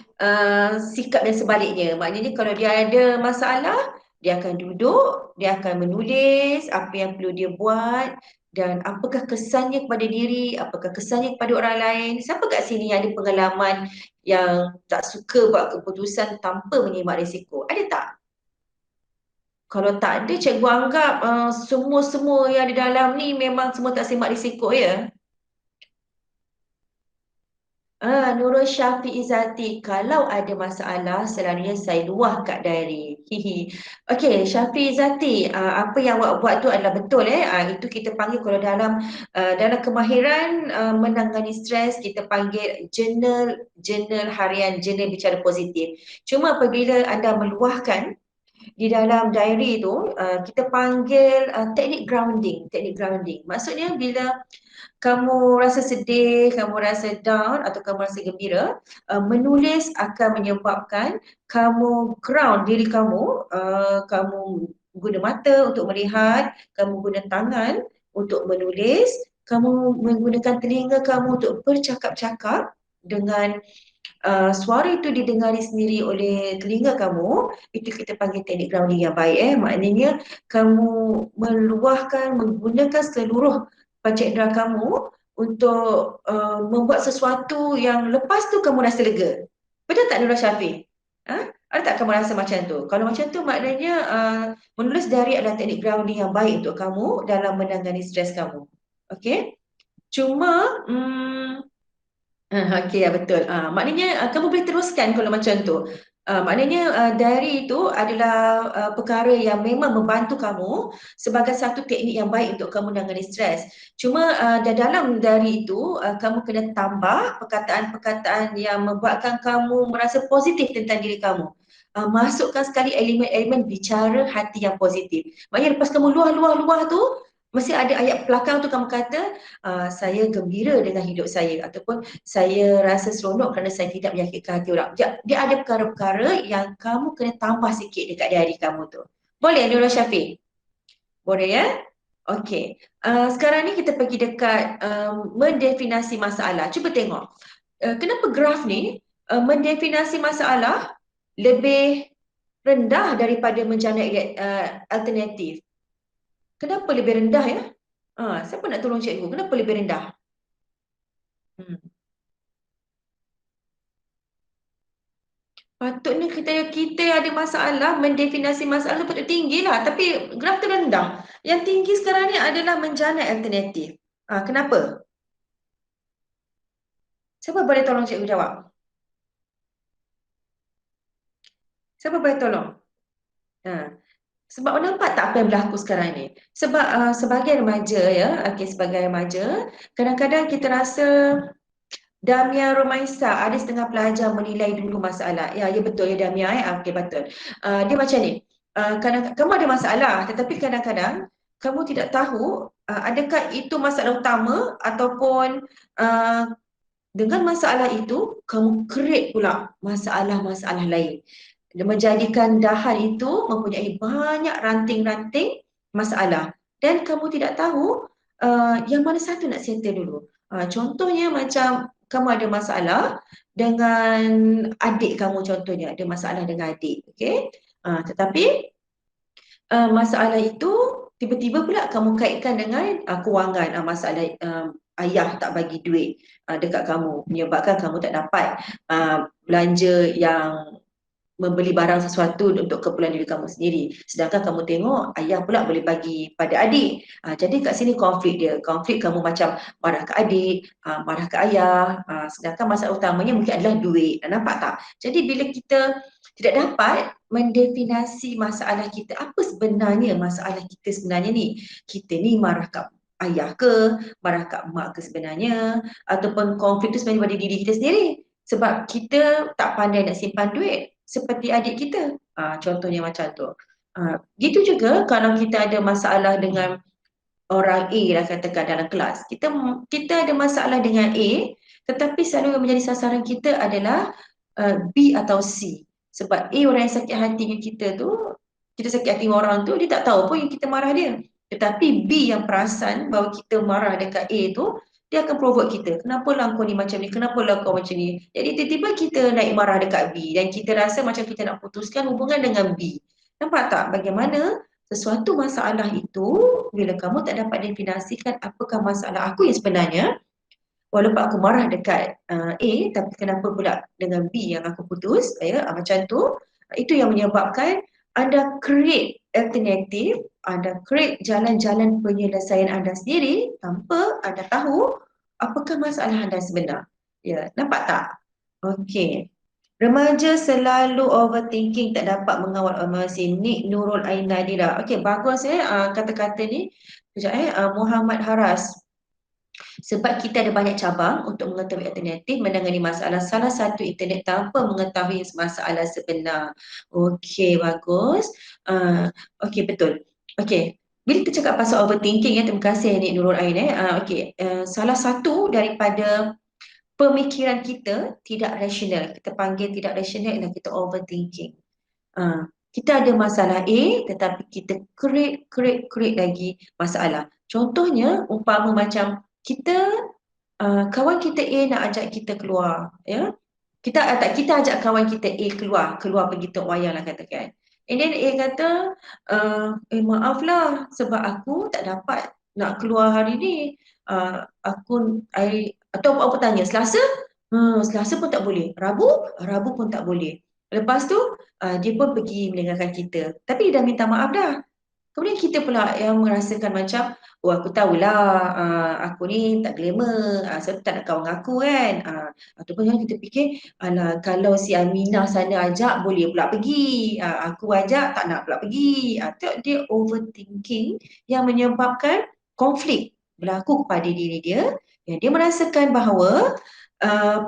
sikap yang sebaliknya. Maknanya kalau dia ada masalah, dia akan duduk, dia akan menulis apa yang perlu dia buat dan apakah kesannya kepada diri, apakah kesannya kepada orang lain. Siapa kat sini yang ada pengalaman yang tak suka buat keputusan tanpa menyemak risiko? Ada tak? Kalau tak ada, cikgu anggap semua-semua yang di dalam ni memang semua tak semak risiko ya? Nurul Syafiq Izzati, kalau ada masalah selalunya saya luah kat diary. Okey, Syafiq Izzati, apa yang awak buat tu adalah betul itu kita panggil kalau dalam kemahiran menangani stres kita panggil jurnal harian, jurnal bicara positif. Cuma apabila anda meluahkan di dalam diary tu kita panggil teknik grounding. Maksudnya bila kamu rasa sedih, kamu rasa down atau kamu rasa gembira, menulis akan menyebabkan kamu ground diri kamu, kamu guna mata untuk melihat, kamu guna tangan untuk menulis, kamu menggunakan telinga kamu untuk bercakap-cakap dengan suara itu didengari sendiri oleh telinga kamu, itu kita panggil teknik grounding yang baik. Maknanya kamu meluahkan, menggunakan seluruh panca indera kamu untuk membuat sesuatu yang lepas tu kamu rasa lega. Betul tak Nurul Syafiq? Ada tak kamu rasa macam tu? Kalau macam tu maknanya menulis diary adalah teknik grounding yang baik untuk kamu dalam menangani stres kamu. Okey? Cuma okey, ya betul. Maknanya kamu boleh teruskan kalau macam tu. Maknanya diary itu adalah perkara yang memang membantu kamu sebagai satu teknik yang baik untuk kamu menangani stres. Cuma dalam diary itu kamu kena tambah perkataan-perkataan yang membuatkan kamu merasa positif tentang diri kamu. Masukkan sekali elemen-elemen bicara hati yang positif. Maknanya lepas kamu luah tu, Mesti ada ayat belakang tu kamu kata, saya gembira dengan hidup saya ataupun saya rasa seronok kerana saya tidak menyakitkan hati orang. Dia ada perkara-perkara yang kamu kena tambah sikit dekat diary kamu tu. Boleh Nurul Syafiq? Boleh ya? Okey. Sekarang ni kita pergi dekat mendefinasi masalah. Cuba tengok. Kenapa graf ni mendefinasi masalah lebih rendah daripada menjana alternatif? Kenapa lebih rendah ya? Siapa nak tolong cikgu? Kenapa lebih rendah? Patutnya kita ada masalah, mendefinasi masalah patut tinggi lah. Tapi graf tu rendah. Yang tinggi sekarang ni adalah menjana alternatif. Kenapa? Siapa boleh tolong cikgu jawab? Siapa boleh tolong? Sebab nampak tak apa yang berlaku sekarang ni? Sebab sebagai remaja ya, sebagai remaja, kadang-kadang kita rasa Damia Romaisa, ada setengah pelajar menilai dulu masalah. Ya betul ya Damia betul. Dia macam ni. Kamu ada masalah tetapi kadang-kadang kamu tidak tahu adakah itu masalah utama ataupun dengan masalah itu kamu create pula masalah-masalah lain. Menjadikan dahan itu mempunyai banyak ranting-ranting masalah dan kamu tidak tahu yang mana satu nak settle dulu. Contohnya macam kamu ada masalah dengan adik kamu, contohnya ada masalah dengan adik, okey? Tetapi masalah itu tiba-tiba pula kamu kaitkan dengan kewangan, masalah ayah tak bagi duit dekat kamu menyebabkan kamu tak dapat belanja yang membeli barang sesuatu untuk keperluan diri kamu sendiri. Sedangkan kamu tengok ayah pula boleh bagi pada adik. Jadi kat sini konflik dia. Konflik kamu macam marah ke adik, marah ke ayah. Sedangkan masalah utamanya mungkin adalah duit. Nampak tak? Jadi bila kita tidak dapat mendefinasi masalah kita, apa sebenarnya masalah kita sebenarnya ni? Kita ni marah kat ayah ke, marah kat mak ke sebenarnya, ataupun konflik tu sebenarnya pada diri kita sendiri. Sebab kita tak pandai nak simpan duit seperti adik kita. Contohnya macam tu. Gitu juga kalau kita ada masalah dengan orang A lah katakan dalam kelas. Kita ada masalah dengan A tetapi selalu yang menjadi sasaran kita adalah B atau C. Sebab A orang yang sakit hati dengan kita tu, kita sakit hati dengan orang tu, dia tak tahu pun yang kita marah dia. Tetapi B yang perasan bahawa kita marah dekat A tu, dia akan provoke kita. Kenapa lah kau ni macam ni? Kenapa lah kau macam ni? Jadi tiba-tiba kita naik marah dekat B dan kita rasa macam kita nak putuskan hubungan dengan B. Nampak tak bagaimana sesuatu masalah itu bila kamu tak dapat definisikan apakah masalah aku yang sebenarnya, walaupun aku marah dekat A tapi kenapa pula dengan B yang aku putus, macam tu, itu yang menyebabkan anda create alternatif, anda create jalan-jalan penyelesaian anda sendiri tanpa anda tahu apakah masalah anda sebenar. Ya, nampak tak? Okey. Remaja selalu overthinking, tak dapat mengawal emosi. Nik Nurul Ainadira. Okey, bagus kata-kata ni. Sekejap Muhammad Haras. Sebab kita ada banyak cabang untuk mengetahui alternatif menangani masalah. Salah satu internet tanpa mengetahui masalah sebenar. Okey, bagus. Okey, betul. Okey. Bila kita cakap pasal overthinking, terima kasih Nik Nurul Ain. Okey, salah satu daripada pemikiran kita tidak rasional. Kita panggil tidak rasional ialah kita overthinking. Kita ada masalah A tetapi kita create lagi masalah. Contohnya umpama macam kita kawan kita A nak ajak kita keluar, ya. Kita ajak kawan kita A keluar pergi tengok wayang lah katakan. And then A kata, maaf lah sebab aku tak dapat nak keluar hari ni. Atau apa tanya, Selasa? Selasa pun tak boleh. Rabu pun tak boleh. Lepas tu dia pun pergi meninggalkan kita. Tapi dia dah minta maaf dah. Kemudian kita pula yang merasakan macam, aku tahulah aku ni tak glamour, sebab tak nak kawan aku kan. Ataupun kita fikir, alah kalau si Aminah sana ajak boleh pula pergi, aku ajak tak nak pula pergi. Dia overthinking yang menyebabkan konflik berlaku kepada diri dia. Yang dia merasakan bahawa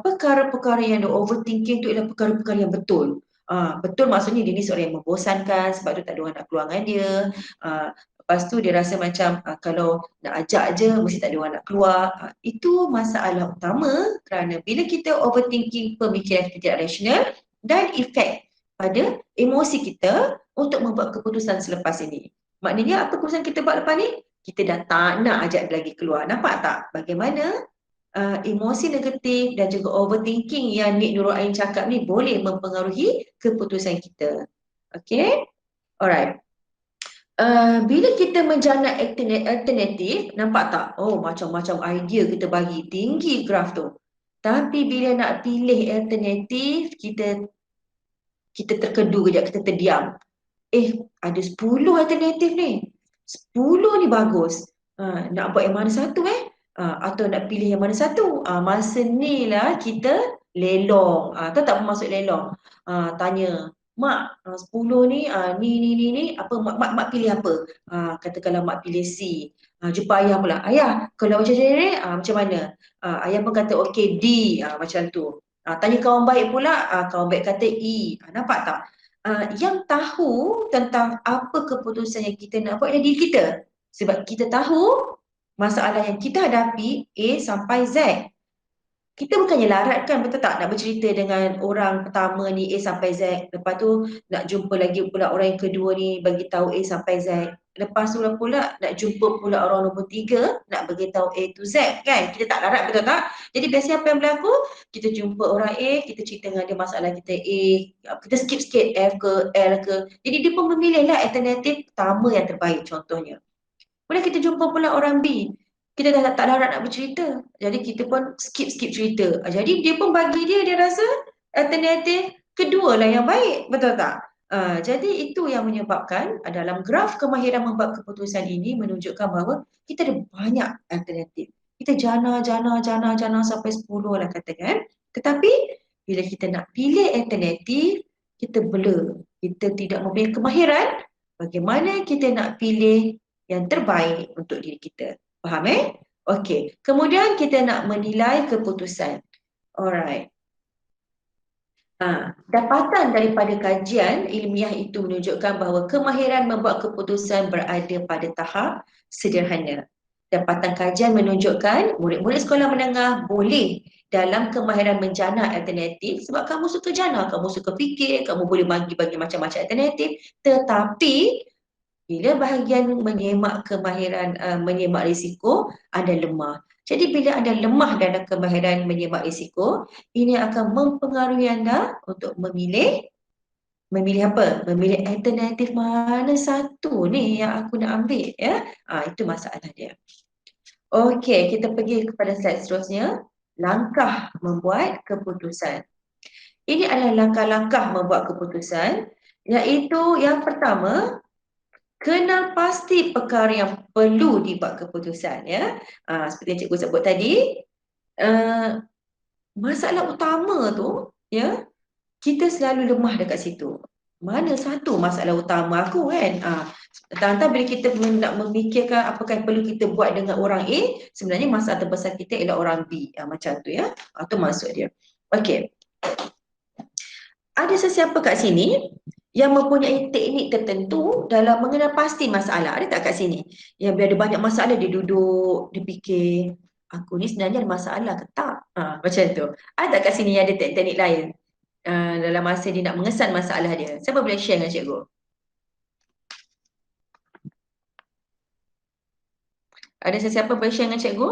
perkara-perkara yang dia overthinking tu ialah perkara-perkara yang betul. Betul maksudnya dia ni seorang yang membosankan sebab tu tak ada orang nak keluar dengan dia. Lepas tu dia rasa macam kalau nak ajak je mesti tak ada orang nak keluar. Itu masalah utama kerana bila kita overthinking pemikiran kita tidak rasional dan efek pada emosi kita untuk membuat keputusan selepas ini. Maknanya apa keputusan kita buat lepas ni? Kita dah tak nak ajak dia lagi keluar. Nampak tak bagaimana emosi negatif dan juga overthinking yang Nik Nurul Ain cakap ni boleh mempengaruhi keputusan kita. Okay? Alright. Bila kita menjana alternatif, nampak tak? Oh, macam-macam idea kita bagi, tinggi graf tu. Tapi bila nak pilih alternatif, kita terkedu kejap, kita terdiam. Ada 10 alternatif ni. 10 ni bagus. Nak buat yang mana satu atau nak pilih yang mana satu? Masa ni lah kita lelong. Tahu tak apa maksud lelong? Tanya, mak 10 ni, ni, apa mak pilih apa? Katakanlah mak pilih C. Jumpa ayah pula. Ayah, kalau macam ni, macam mana? Ayah pun kata okey D, macam tu. Tanya kawan baik pula, kawan baik kata E. Nampak tak? Yang tahu tentang apa keputusan yang kita nak buat adalah diri kita. Sebab kita tahu masalah yang kita hadapi A sampai Z. Kita bukannya larat kan, betul tak? Nak bercerita dengan orang pertama ni A sampai Z. Lepas tu nak jumpa lagi pula orang yang kedua ni bagi tahu A sampai Z. Lepas tu pula nak jumpa pula orang nombor 3 nak bagi tahu A to Z kan. Kita tak larat, betul tak? Jadi biasanya apa yang berlaku? Kita jumpa orang A, kita cerita dengan dia masalah kita A, kita skip sikit F ke L ke. Jadi dia pun memilihlah alternatif pertama yang terbaik contohnya. Kemudian kita jumpa pula orang B. Kita dah tak larat nak bercerita. Jadi kita pun skip cerita. Jadi dia pun bagi dia rasa alternatif kedua lah yang baik. Betul tak? Jadi itu yang menyebabkan dalam graf kemahiran membuat keputusan ini menunjukkan bahawa kita ada banyak alternatif. Kita jana sampai 10 lah katakan. Tetapi bila kita nak pilih alternatif, kita blur. Kita tidak mempunyai kemahiran bagaimana kita nak pilih yang terbaik untuk diri kita. Faham Okey. Kemudian kita nak menilai keputusan. Alright. Dapatan daripada kajian ilmiah itu menunjukkan bahawa kemahiran membuat keputusan berada pada tahap sederhana. Dapatan kajian menunjukkan murid-murid sekolah menengah boleh dalam kemahiran menjana alternatif sebab kamu suka jana, kamu suka fikir, kamu boleh bagi macam-macam alternatif. Tetapi bila bahagian menyemak kemahiran menyemak risiko, anda lemah. Jadi bila anda lemah dalam kemahiran menyemak risiko, ini akan mempengaruhi anda untuk memilih apa? Memilih alternatif mana satu ni yang aku nak ambil ya. Itu masalah dia. Okey, kita pergi kepada slide seterusnya. Langkah membuat keputusan. Ini adalah langkah-langkah membuat keputusan, iaitu yang pertama, kenal pasti perkara yang perlu dibuat keputusan ya. Seperti yang cikgu sebut tadi, masalah utama tu ya, kita selalu lemah dekat situ. Mana satu masalah utama aku kan? Tentang bila kita nak memikirkan apakah yang perlu kita buat dengan orang A, sebenarnya masalah terbesar kita ialah orang B. Macam tu ya. Itu maksud dia. Okey. Ada sesiapa kat sini yang mempunyai teknik tertentu dalam mengenal pasti masalah. Ada tak kat sini? Yang bila ada banyak masalah, dia duduk, dia fikir, aku ni sebenarnya ada masalah ke tak? Macam tu. Ada tak kat sini yang ada teknik lain dalam masa dia nak mengesan masalah dia? Siapa boleh share dengan cikgu? Ada sesiapa boleh share dengan cikgu?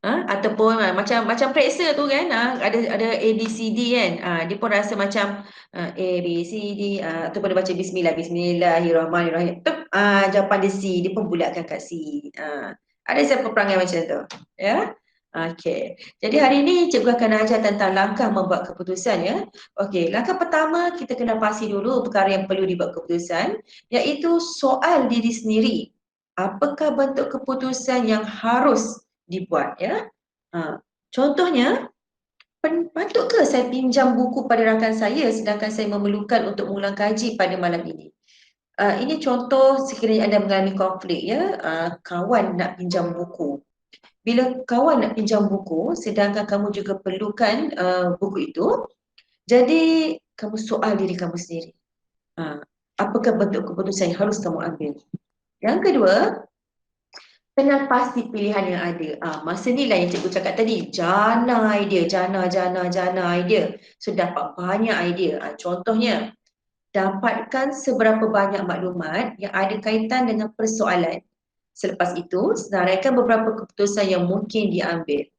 Ataupun macam periksa tu kan, ada A, B, C, D kan, dia pun rasa macam A, B, C, D, ataupun dia baca Bismillahirrahmanirrahim, jawapan dia C, dia pun bulatkan kat C. Ada siapa perangai macam tu? Ya? Okey. Jadi hari ini cikgu akan ajar tentang langkah membuat keputusan ya. Okey, langkah pertama kita kena pasti dulu perkara yang perlu dibuat keputusan, iaitu soal diri sendiri. Apakah bentuk keputusan yang harus dibuat ya. Contohnya, patut ke saya pinjam buku pada rakan saya sedangkan saya memerlukan untuk mengulang kaji pada malam ini? Ini contoh sekiranya anda mengalami konflik ya, kawan nak pinjam buku. Bila kawan nak pinjam buku sedangkan kamu juga perlukan buku itu, jadi kamu soal diri kamu sendiri. apakah bentuk keputusan yang harus kamu ambil. Yang kedua, kenal pasti pilihan yang ada. Masa ni lah yang cikgu cakap tadi, jana idea. So dapat banyak idea. Contohnya, dapatkan seberapa banyak maklumat yang ada kaitan dengan persoalan. Selepas itu, senaraikan beberapa keputusan yang mungkin diambil.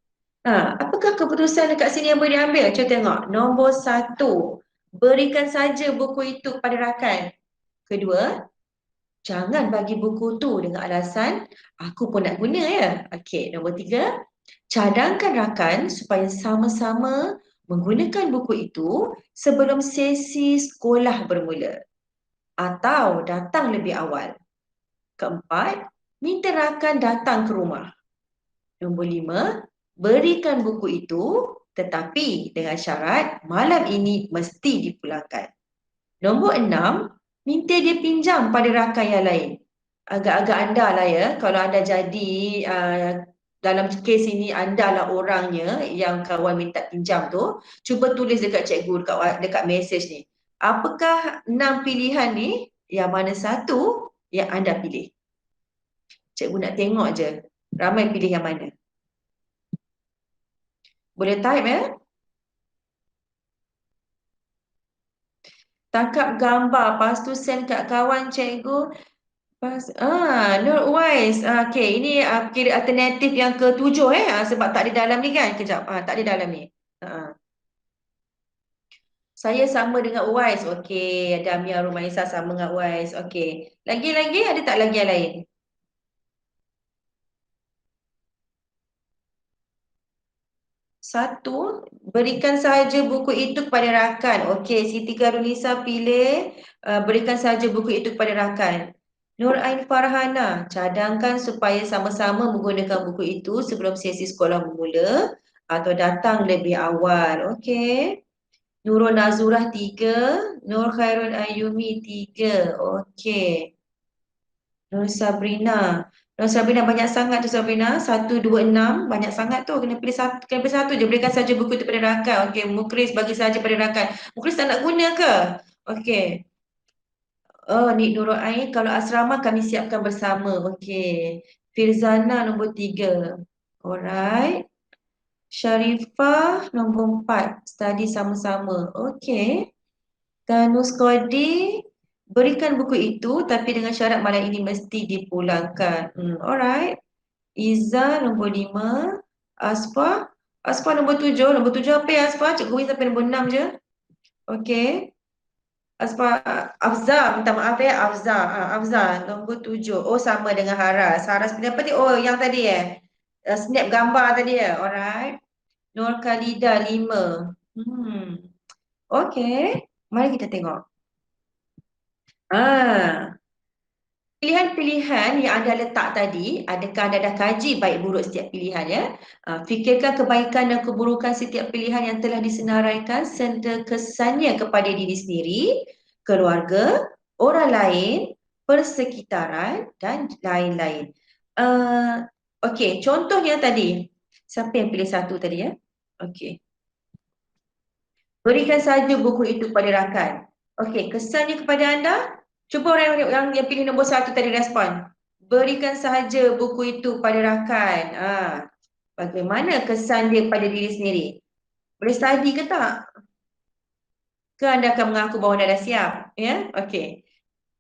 Apakah keputusan dekat sini yang boleh diambil? Cuba tengok. Nombor 1, berikan saja buku itu kepada rakan. Kedua, jangan bagi buku tu dengan alasan aku pun nak guna ya. Okey, nombor 3, cadangkan rakan supaya sama-sama menggunakan buku itu sebelum sesi sekolah bermula atau datang lebih awal. Keempat, minta rakan datang ke rumah. Nombor 5, berikan buku itu tetapi dengan syarat malam ini mesti dipulangkan. Nombor 6, minta dia pinjam pada rakan yang lain. Agak-agak anda lah ya, kalau anda jadi dalam kes ini anda lah orangnya yang kawan minta pinjam tu, cuba tulis dekat cikgu dekat mesej ni. Apakah 6 pilihan ni, yang mana satu yang anda pilih? Cikgu nak tengok je, ramai pilih yang mana. Boleh type ya? Tangkap gambar, lepas tu send kat kawan cikgu. Nur Uwais. Okey, ini kira alternatif yang ke-7 sebab tak ada dalam ni kan. Kejap. Tak ada dalam ni. Saya sama dengan Uwais. Okey, ada Amia Rumaisa sama dengan Uwais. Okey. Lagi-lagi ada tak lagi yang lain? Satu, berikan sahaja buku itu kepada rakan. Okey, Siti Karunisa pilih berikan sahaja buku itu kepada rakan. Nur Ain Farhana, cadangkan supaya sama-sama menggunakan buku itu sebelum sesi sekolah bermula atau datang lebih awal. Okey. Nurul Nazurah 3, Nur Khairul Ayumi 3. Okey. Nur Sabrina. Nur Sabrina banyak sangat tu Sabrina. 1, 2, 6. Banyak sangat tu. Kena pilih satu je. Berikan saja buku itu pada rakan. Okey. Mukris bagi saja pada rakan. Mukris tak nak guna ke? Okey. Oh, Nik Nurul Ain. Kalau asrama kami siapkan bersama. Okey. Firzana nombor 3. Alright. Sharifah nombor 4. Study sama-sama. Okey. Tanus Kodi. Berikan buku itu tapi dengan syarat malam ini mesti dipulangkan. Alright. Iza nombor 5. Asfa. Asfa nombor 7. Nombor 7 apa ya Asfa? Cikgu sampai nombor 6 je. Okey. Asfa. Afza. Minta maaf ya Afza. Afza nombor 7. Oh sama dengan Haras. Haras pilih apa ni? Oh yang tadi snap gambar tadi ya. Alright. Nur Khalida 5. Okey. Mari kita tengok. Pilihan-pilihan yang anda letak tadi, adakah anda dah kaji baik buruk setiap pilihan ya? Fikirkan kebaikan dan keburukan setiap pilihan yang telah disenaraikan serta kesannya kepada diri sendiri, keluarga, orang lain, persekitaran dan lain-lain. Okey, contohnya tadi. Siapa yang pilih satu tadi ya? Okey. Berikan saja buku itu kepada rakan. Okey, kesannya kepada anda? Cuba orang yang pilih nombor 1 tadi respon. Berikan sahaja buku itu pada rakan. Bagaimana kesan dia pada diri sendiri? Boleh study ke tak? Ke anda akan mengaku bahawa anda dah siap? Ya, okey.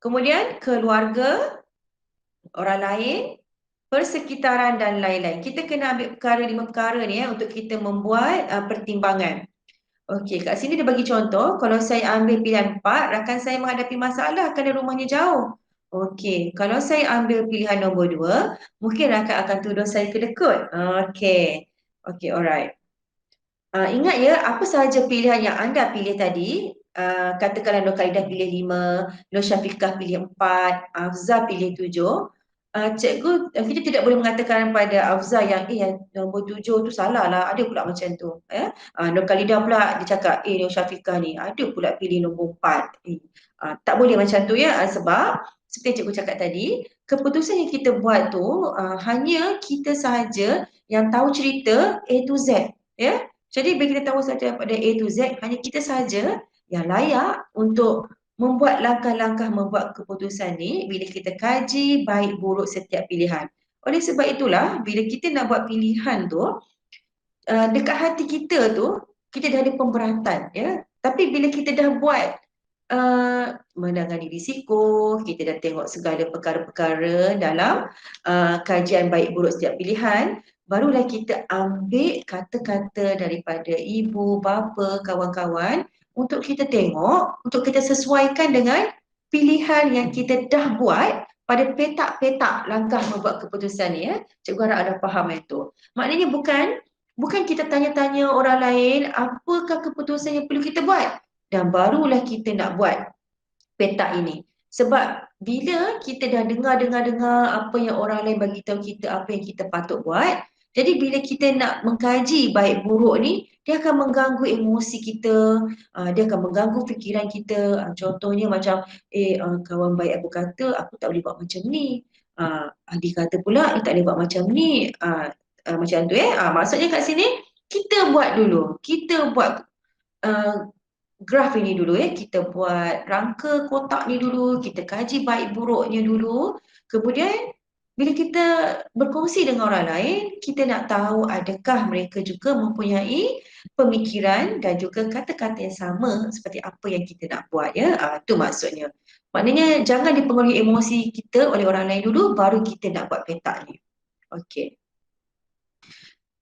Kemudian keluarga, orang lain, persekitaran dan lain-lain. Kita kena ambil perkara 5 perkara ni untuk kita membuat pertimbangan. Okey, kat sini dia bagi contoh, kalau saya ambil pilihan 4, rakan saya menghadapi masalah kerana rumahnya jauh. Okey, kalau saya ambil pilihan nombor 2, mungkin rakan akan tuduh saya kedekut. Okey, alright. Ingat ya, apa sahaja pilihan yang anda pilih tadi, katakanlah Nur Khalidah pilih 5, Nur Syafiqah pilih 4, Afza pilih 7. Cikgu, kita tidak boleh mengatakan pada Afza yang nombor 7 tu salah lah, ada pula macam tu. Nur Khalidah pula dia cakap, Nur Syafiqah ni ada pula pilih nombor 4. Tak boleh macam tu ya, sebab seperti cikgu cakap tadi, keputusan yang kita buat tu hanya kita sahaja yang tahu cerita A to Z. Ya? Jadi bila kita tahu saja pada A to Z, hanya kita sahaja yang layak untuk membuat langkah-langkah membuat keputusan ni bila kita kaji baik buruk setiap pilihan. Oleh sebab itulah bila kita nak buat pilihan tu, dekat hati kita tu kita dah ada pemberatan ya. Tapi bila kita dah buat menangani risiko, kita dah tengok segala perkara-perkara dalam kajian baik buruk setiap pilihan, barulah kita ambil kata-kata daripada ibu, bapa, kawan-kawan untuk kita tengok, untuk kita sesuaikan dengan pilihan yang kita dah buat pada petak-petak langkah membuat keputusan ni ya. Cikgu harap ada faham itu. Maknanya bukan kita tanya-tanya orang lain apakah keputusan yang perlu kita buat dan barulah kita nak buat petak ini. Sebab bila kita dah dengar apa yang orang lain bagi tahu kita apa yang kita patut buat, jadi bila kita nak mengkaji baik buruk ni, dia akan mengganggu emosi kita, dia akan mengganggu fikiran kita. Contohnya macam kawan baik aku kata aku tak boleh buat macam ni. Adik kata pula tak boleh buat macam ni. Macam tu maksudnya kat sini kita buat dulu. Kita buat graf ini dulu ya, kita buat rangka kotak ni dulu, kita kaji baik buruknya dulu. Kemudian bila kita berkongsi dengan orang lain, kita nak tahu adakah mereka juga mempunyai pemikiran dan juga kata-kata yang sama seperti apa yang kita nak buat ya. Itu maksudnya. Maknanya jangan dipengaruhi emosi kita oleh orang lain dulu baru kita nak buat petak ni. Okey.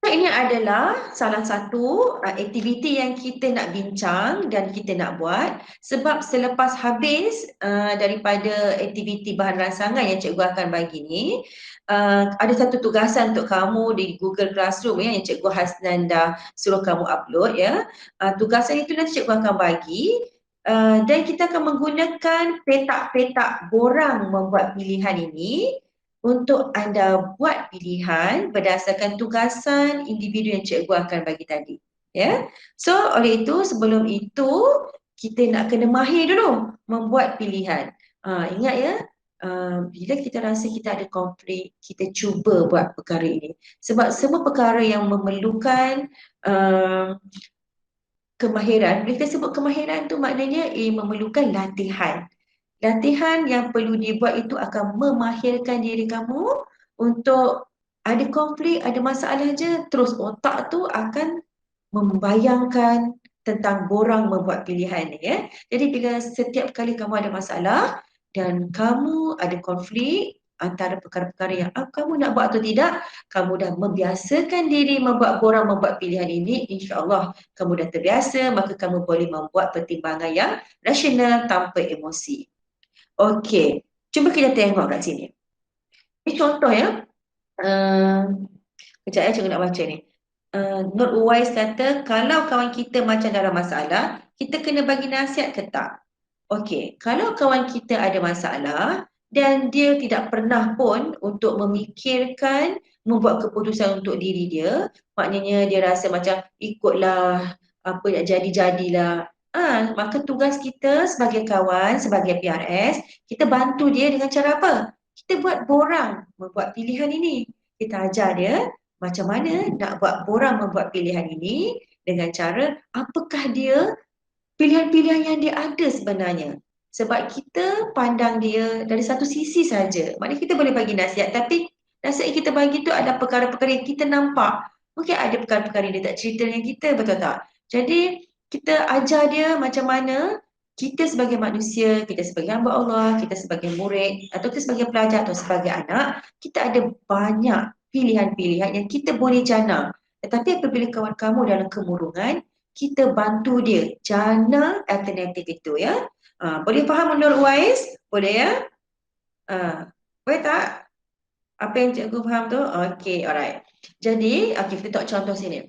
Ini adalah salah satu aktiviti yang kita nak bincang dan kita nak buat sebab selepas habis daripada aktiviti bahan rangsangan yang cikgu akan bagi ni, ada satu tugasan untuk kamu di Google Classroom ya, yang cikgu Hasnan dah suruh kamu upload ya. Tugasan itu nanti cikgu akan bagi dan kita akan menggunakan petak-petak borang membuat pilihan ini untuk anda buat pilihan berdasarkan tugasan individu yang cikgu akan bagi tadi. Ya. So oleh itu sebelum itu kita nak kena mahir dulu membuat pilihan. Ingat ya, bila kita rasa kita ada konflik, kita cuba buat perkara ini. Sebab semua perkara yang memerlukan kemahiran, bila kita sebut kemahiran tu maknanya memerlukan latihan. Latihan yang perlu dibuat itu akan memahirkan diri kamu untuk ada konflik, ada masalah je, terus otak tu akan membayangkan tentang borang membuat pilihan ni ya. Jadi bila setiap kali kamu ada masalah dan kamu ada konflik antara perkara-perkara yang kamu nak buat atau tidak, kamu dah membiasakan diri membuat borang membuat pilihan ini, insya-Allah kamu dah terbiasa, maka kamu boleh membuat pertimbangan yang rasional tanpa emosi. Okey, cuba kita tengok kat sini. Ini contoh ya. Kejap ya, cikgu nak baca ni. Nur Uwais kata, kalau kawan kita macam dalam masalah, kita kena bagi nasihat ke tak? Okey, kalau kawan kita ada masalah dan dia tidak pernah pun untuk memikirkan membuat keputusan untuk diri dia, maknanya dia rasa macam ikutlah apa yang jadi-jadilah. Maka tugas kita sebagai kawan, sebagai PRS, kita bantu dia dengan cara apa? Kita buat borang membuat pilihan ini. Kita ajar dia macam mana nak buat borang membuat pilihan ini dengan cara apakah dia pilihan-pilihan yang dia ada sebenarnya. Sebab kita pandang dia dari satu sisi saja. Maknanya kita boleh bagi nasihat, tapi nasihat yang kita bagi tu adalah perkara-perkara yang kita nampak. Mungkin ada perkara-perkara yang dia tak cerita dengan kita, betul tak? Jadi kita ajar dia macam mana kita sebagai manusia, kita sebagai hamba Allah, kita sebagai murid atau kita sebagai pelajar atau sebagai anak, kita ada banyak pilihan-pilihan yang kita boleh jana. Tetapi apabila kawan kamu dalam kemurungan, kita bantu dia jana alternatif itu ya. Boleh faham Nur Uwais? Boleh ya? Boleh tak? Apa yang cikgu faham tu? Okey, alright. Jadi, kita tengok contoh sini.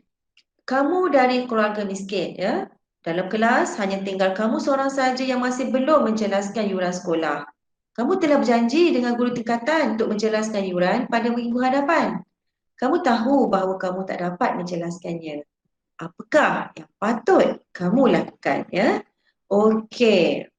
Kamu dari keluarga miskin ya. Dalam kelas hanya tinggal kamu seorang saja yang masih belum menjelaskan yuran sekolah. Kamu telah berjanji dengan guru tingkatan untuk menjelaskan yuran pada minggu hadapan. Kamu tahu bahawa kamu tak dapat menjelaskannya. Apakah yang patut kamu lakukan ya? Okey.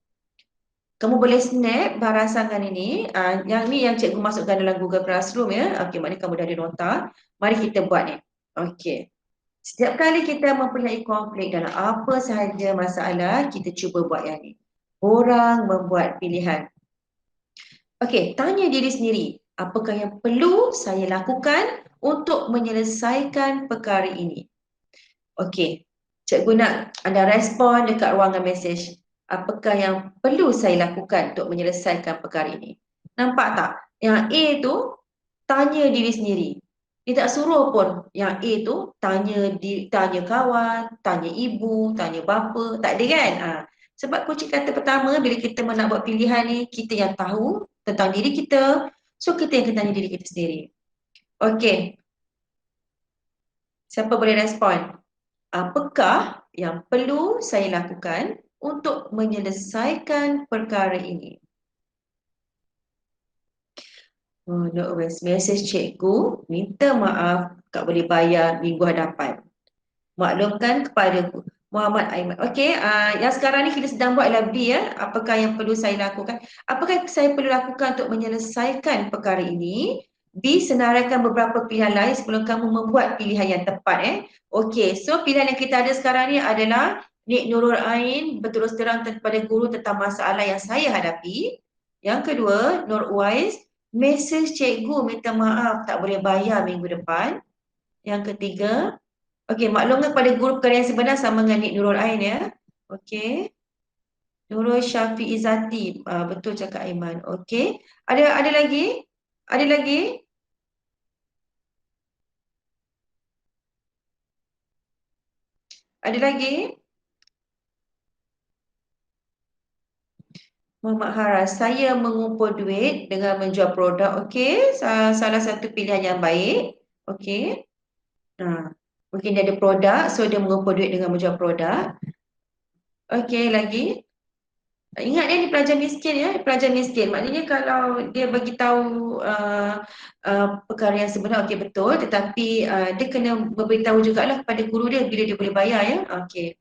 Kamu boleh snap bahan rangsangan ini. Yang ni yang cikgu masukkan dalam Google Classroom ya. Okey, maknanya kamu dah ada nota. Mari kita buat ni. Okey. Setiap kali kita mempunyai konflik dalam apa sahaja masalah, kita cuba buat yang ni. orang membuat pilihan. Okey, tanya diri sendiri, apakah yang perlu saya lakukan untuk menyelesaikan perkara ini? Okey, cikgu nak anda respon dekat ruangan mesej. Apakah yang perlu saya lakukan untuk menyelesaikan perkara ini? Nampak tak? Yang A tu tanya diri sendiri. Dia tak suruh pun yang A tu tanya kawan, tanya ibu, tanya bapa, tak ada kan? Sebab kunci kata pertama bila kita nak buat pilihan ni, kita yang tahu tentang diri kita. So kita yang kena tanya diri kita sendiri. Okey. Siapa boleh respon? Apakah yang perlu saya lakukan untuk menyelesaikan perkara ini? Oh, no worries. Mesej cikgu, minta maaf tak boleh bayar minggu hadapan. Maklumkan kepada Muhammad Aiman. Okey, yang sekarang ni kita sedang buat ialah B ya. Apakah yang perlu saya lakukan? Apakah saya perlu lakukan untuk menyelesaikan perkara ini? B, senaraikan beberapa pilihan lain sebelum kamu membuat pilihan yang tepat. Okey, so pilihan yang kita ada sekarang ni adalah Nik Nurul Ain berterus terang kepada guru tentang masalah yang saya hadapi. Yang kedua, Nur Uwais, mesej cikgu minta maaf tak boleh bayar minggu depan. Yang ketiga, okey, maklumkan kepada guru perkara yang sebenar sama dengan Nik Nurul Ain ya. Okey. Nurul Syafiq Izzati, betul cakap Aiman. Okey. Ada lagi? Ada lagi? Ada lagi? Muhammad Haras, saya mengumpul duit dengan menjual produk. Okey, salah satu pilihan yang baik. Okey. Mungkin dia ada produk, so dia mengumpul duit dengan menjual produk. Okey, lagi? Ingat dia ni pelajar miskin ya, pelajar miskin. Maknanya kalau dia bagi tahu perkara yang sebenar, okey betul, tetapi dia kena memberitahu jugalah kepada guru dia bila dia boleh bayar ya. Okey.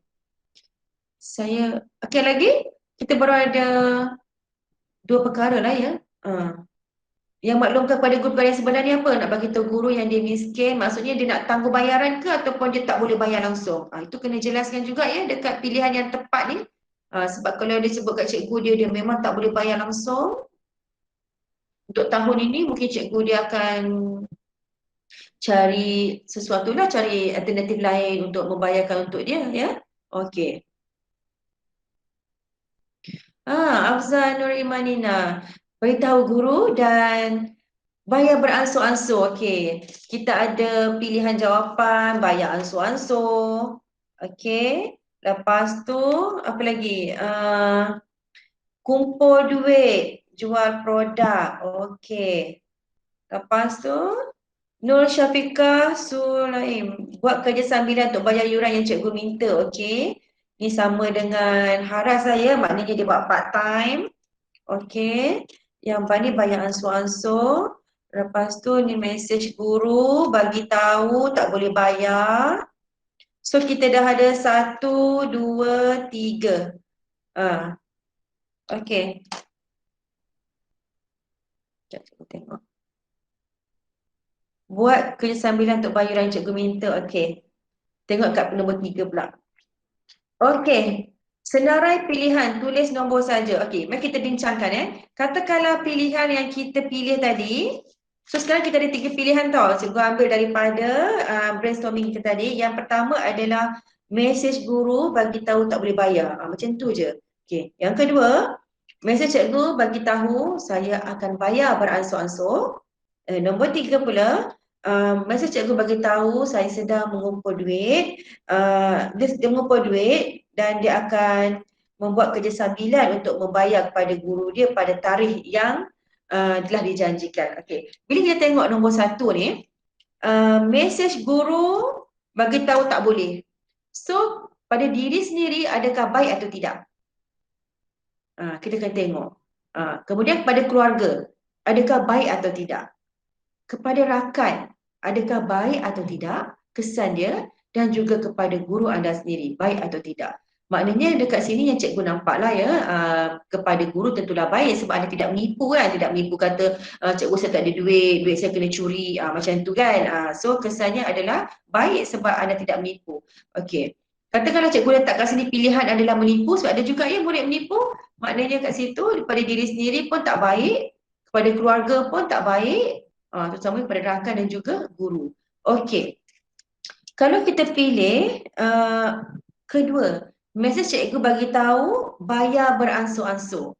Okey lagi? Kita baru ada 2 perkara lah ya. Yang maklumkan kepada guru perkara yang sebenar ni apa? Nak bagi tahu guru yang dia miskin, maksudnya dia nak tangguh bayaran ke ataupun dia tak boleh bayar langsung. Itu kena jelaskan juga ya dekat pilihan yang tepat ni. Sebab kalau dia sebut kat cikgu dia memang tak boleh bayar langsung, untuk tahun ini mungkin cikgu dia akan cari sesuatu lah, cari alternatif lain untuk membayarkan untuk dia ya. Okey. Afzal Nur Imanina, beritahu guru dan bayar beransur-ansur. Okey. Kita ada pilihan jawapan, bayar ansur-ansur. Okey. Lepas tu apa lagi? Kumpul duit, jual produk. Okey. Lepas tu Nur Syafiqah Sulaim, buat kerja sambilan untuk bayar yuran yang cikgu minta. Okey. Ni sama dengan Haras saya, maknanya dia buat part time. Okey. Yang ni bayar ansur-ansur. Lepas tu ni mesej guru bagi tahu tak boleh bayar. So kita dah ada 1, 2, 3. Okey. Sekejap cikgu tengok. Buat kerja sambilan untuk bayaran cikgu minta. Okey. Tengok kat nombor 3 pula. Okey. Senarai pilihan, tulis nombor saja. Okey, mari kita bincangkan Katakanlah pilihan yang kita pilih tadi. So sekarang kita ada 3 pilihan tau. Cikgu ambil daripada brainstorming kita tadi. Yang pertama adalah mesej guru bagi tahu tak boleh bayar. Macam tu je. Okey. Yang kedua, mesej cikgu bagi tahu saya akan bayar beransur-ansur. Nombor 3 pula, mesej cikgu bagi tahu saya sedang mengumpul duit. Dia mengumpul duit dan dia akan membuat kerja sambilan untuk membayar kepada guru dia pada tarikh yang telah dijanjikan. Okey. Bila kita tengok nombor 1 ni, mesej guru bagi tahu tak boleh. So, pada diri sendiri adakah baik atau tidak? Kita akan tengok. Kemudian kepada keluarga, adakah baik atau tidak? Kepada rakan, adakah baik atau tidak kesan dia, dan juga kepada guru anda sendiri, baik atau tidak. Maknanya dekat sini yang cikgu nampaklah kepada guru tentulah baik sebab anda tidak menipu kan, tidak menipu kata cikgu saya tak ada duit saya kena curi, macam tu kan. So kesannya adalah baik sebab anda tidak menipu. Okey. Katakanlah cikgu letak kat sini pilihan adalah menipu, sebab ada juga yang murid menipu. Maknanya kat situ daripada diri sendiri pun tak baik, kepada keluarga pun tak baik, terutama kepada rakan dan juga guru. Okey. Kalau kita pilih kedua, mesej cikgu bagi tahu bayar beransur-ansur.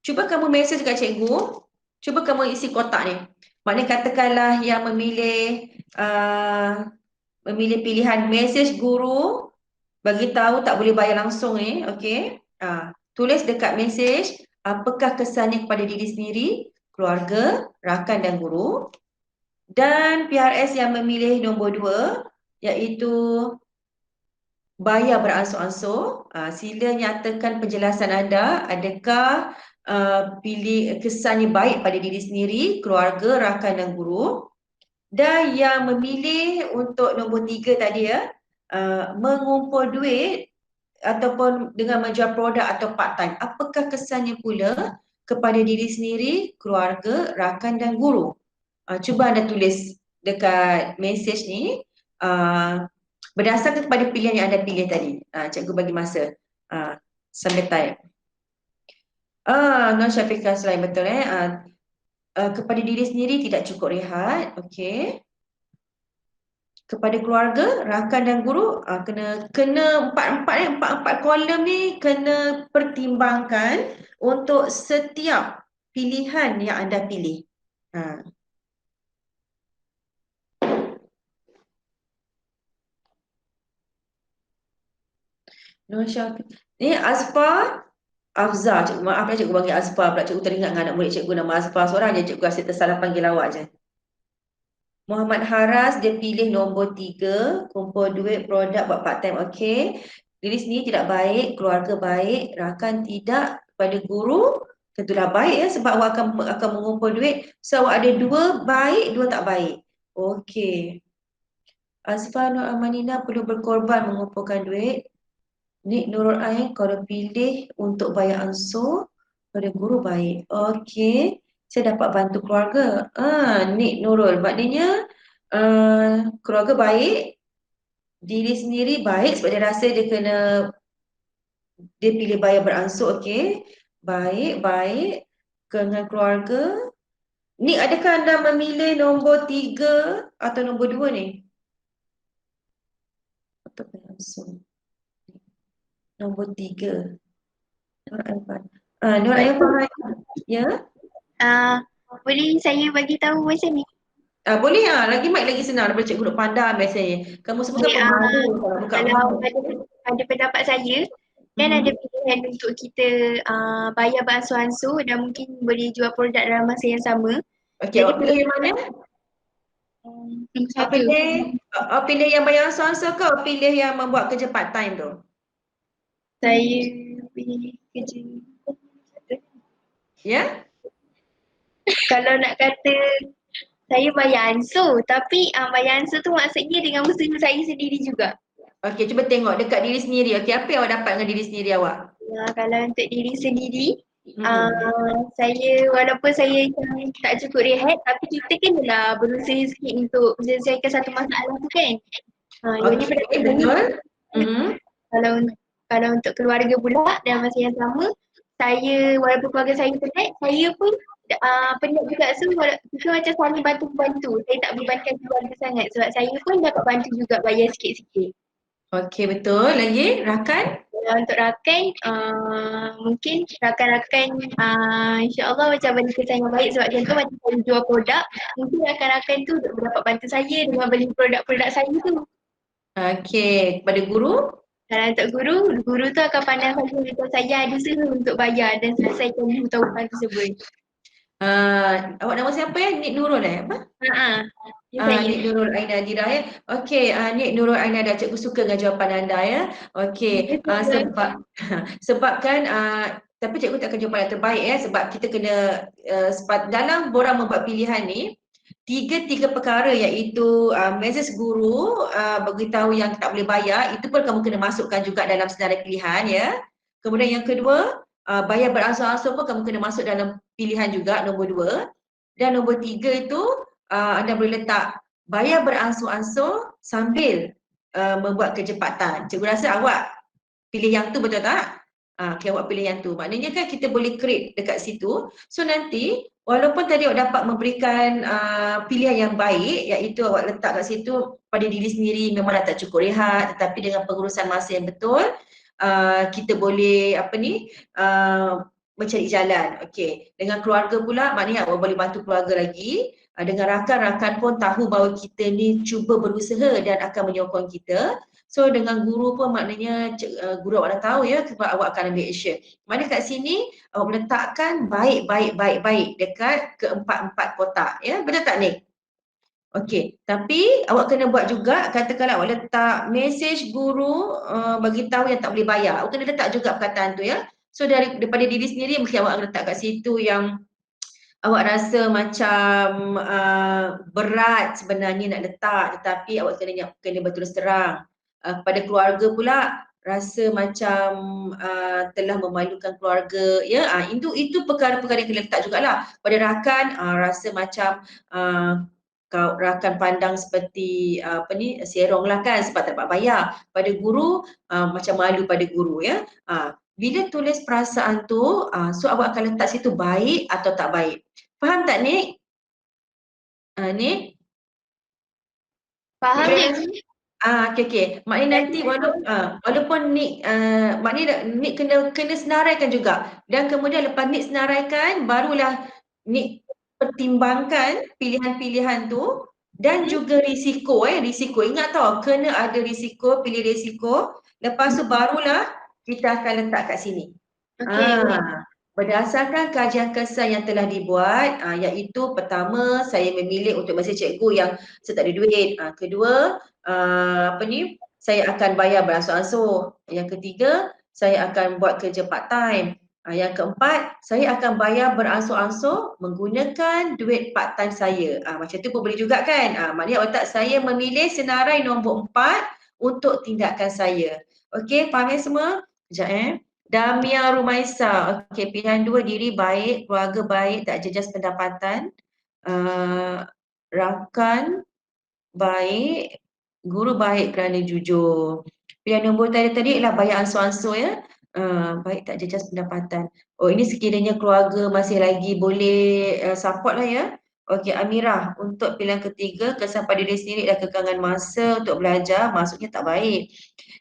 Cuba kamu mesej kat cikgu, cuba kamu isi kotak ni. Maknanya katakanlah yang memilih pilihan mesej guru bagi tahu tak boleh bayar langsung ni, okey. Tulis dekat mesej apakah kesannya kepada diri sendiri, keluarga, rakan dan guru. Dan PRS yang memilih nombor 2 iaitu bayar beransur-ansur, sila nyatakan penjelasan anda, adakah pilih kesannya baik pada diri sendiri, keluarga, rakan dan guru. Dan yang memilih untuk nombor 3 tadi mengumpul duit ataupun dengan menjual produk atau part time, apakah kesannya pula kepada diri sendiri, keluarga, rakan dan guru. Cuba anda tulis dekat mesej ni berdasarkan kepada pilihan yang anda pilih tadi. Cikgu bagi masa sambil type. Non Syafiqah selain betul kepada diri sendiri tidak cukup rehat, okey. Kepada keluarga, rakan dan guru, kena empat kolom ni kena pertimbangkan untuk setiap pilihan yang anda pilih. Ni Azfar Afzal, cikgu maaf lah cikgu panggil Azfar pula, cikgu teringat dengan anak murid cikgu nama Azfar seorang je, cikgu rasa tersalah panggil awak je. Muhammad Haras dia pilih nombor 3, kumpul duit produk buat part time, okey. Diri sendiri tidak baik, keluarga baik, rakan tidak, kepada guru tentulah baik sebab awak akan mengumpul duit. So awak ada 2 baik, 2 tak baik. Okey. Azfar Nur Amanina perlu berkorban mengumpulkan duit. Nik Nurul Ain kalau pilih untuk bayar ansur pada guru baik. Okey, saya dapat bantu keluarga. Nik Nurul, maknanya keluarga baik, diri sendiri baik sebab dia rasa dia pilih bayar beransur, okey. Baik, dengan keluarga. Nik, adakah anda memilih nombor 3 atau nombor 2 ni? Atau beransur. Nombor 3. Nur Aifan. Nur Aifan. Ya? Boleh saya bagi tahu macam ni? Boleh lagi mic lagi senang daripada cikgu duk pandang biasanya. Kamu semua kan pemalu kalau buka Kalau pada pendapat saya, kan ada pilihan untuk kita bayar beransur-ansur dan mungkin boleh jual produk dalam masa yang sama. Okey, awak pilih yang mana? Satu. Pilih yang bayar ansur-ansur ke pilih yang membuat kerja part time tu? Saya pilih kerja. Ya? Kalau nak kata saya bayar ansur, tapi bayar ansur tu maksudnya dengan usaha saya sendiri juga. Okey, cuba tengok dekat diri sendiri. Okey, apa yang awak dapat dengan diri sendiri awak? Kalau untuk diri sendiri, saya walaupun saya tak cukup rehat, tapi kita kena berusaha sikit untuk menyelesaikan satu masalah tu kan. Okey, betul. Kalau untuk keluarga pula dalam masa yang sama, saya walaupun keluarga saya penat, saya pun penat juga. So kita macam saling bantu-bantu. Saya tak bebankan keluarga sangat sebab saya pun dapat bantu juga bayar sikit-sikit. Okey, betul. Lagi rakan? Untuk rakan, mungkin rakan-rakan insyaAllah macam beri kesan yang baik sebab contoh macam saya jual produk, mungkin rakan-rakan tu dapat bantu saya dengan beli produk-produk saya tu. Okey, kepada guru? Kalau untuk guru tu akan pandang saya macam saya ada usaha untuk bayar dan selesaikan hutang-hutang tersebut. Awak nama siapa ya? Nik Nurul apa? Nik Nurul Aina Dira ya. Okey, Nik Nurul Aina Dira, cikgu suka dengan jawapan anda ya. Okey, sebabkan tapi cikgu tak akan jawapan yang terbaik ya sebab kita kena dalam borang membuat pilihan ni tiga perkara iaitu mesej guru beritahu yang tak boleh bayar, itu pun kamu kena masukkan juga dalam senarai pilihan ya. Kemudian yang kedua, bayar beransur-ansur pun kamu kena masuk dalam pilihan juga nombor 2. Dan nombor 3 itu anda boleh letak bayar beransur-ansur sambil membuat kecepatan. Cikgu rasa awak pilih yang tu, betul tak? Okay, awak pilih yang tu. Maknanya kan kita boleh create dekat situ. So nanti walaupun tadi awak dapat memberikan pilihan yang baik, iaitu awak letak kat situ pada diri sendiri memang dah tak cukup rehat, tetapi dengan pengurusan masa yang betul, kita boleh mencari jalan. Okey, dengan keluarga pula maknanya awak boleh bantu keluarga lagi. Dengan rakan-rakan pun tahu bahawa kita ni cuba berusaha dan akan menyokong kita. So dengan guru pun maknanya guru awak dah tahu ya sebab awak akan ambil action. Maknanya kat sini awak meletakkan baik dekat keempat-empat kotak ya. Betul tak Nick? Okey, tapi awak kena buat juga, katakanlah awak letak mesej guru bagi tahu yang tak boleh bayar. Awak kena letak juga perkataan tu ya. So daripada diri sendiri mungkin awak letak kat situ yang awak rasa macam berat sebenarnya nak letak, tetapi awak kena berterus terang. Kepada keluarga pula rasa macam telah memalukan keluarga ya. Itu perkara-perkara yang kena letak jugalah. Pada rakan rasa macam rakan pandang seperti serong lah kan sebab tak dapat bayar. Pada guru macam malu pada guru ya. Bila tulis perasaan tu, so awak akan letak situ baik atau tak baik. Faham tak Nick? Nick? Faham je. Okey. Maknanya nanti walaupun Nick maknanya Nick kena senaraikan juga. Dan kemudian lepas Nick senaraikan barulah Nick pertimbangkan pilihan-pilihan tu dan juga risiko risiko. Ingat tau, kena ada risiko, pilih risiko. Lepas tu barulah kita akan letak kat sini. Okey. Berdasarkan kajian kesan yang telah dibuat, iaitu pertama saya memilih untuk mesej cikgu yang saya tak ada duit. Kedua, saya akan bayar beransur-ansur. Yang ketiga, saya akan buat kerja part time. Yang keempat, saya akan bayar beransur-ansur menggunakan duit part time saya. Macam tu pun boleh juga kan? Maknanya otak saya memilih senarai nombor 4 untuk tindakan saya. Okey, faham semua? Sekejap Damia Rumaisa, okey, pilihan 2, diri baik, keluarga baik, tak jejas pendapatan, rakan baik, guru baik kerana jujur. Pilihan nombor tadi ialah bayar ansur-ansur ya, baik tak jejas pendapatan. Oh, ini sekiranya keluarga masih lagi boleh support lah ya. Okey, Amirah, untuk pilihan ketiga, kesan pada diri sendiri adalah kekangan masa untuk belajar, maksudnya tak baik.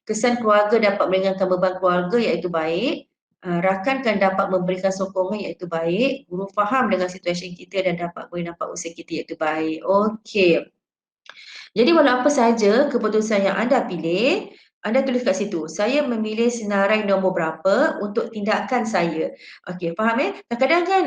Kesan keluarga dapat meringankan beban keluarga iaitu baik. Rakan kan dapat memberikan sokongan iaitu baik. Guru faham dengan situasi kita dan dapat boleh nampak usaha kita iaitu baik. Okey. Jadi walau apa sahaja keputusan yang anda pilih, anda tulis kat situ. Saya memilih senarai nombor berapa untuk tindakan saya. Okey, faham Kadang-kadang kan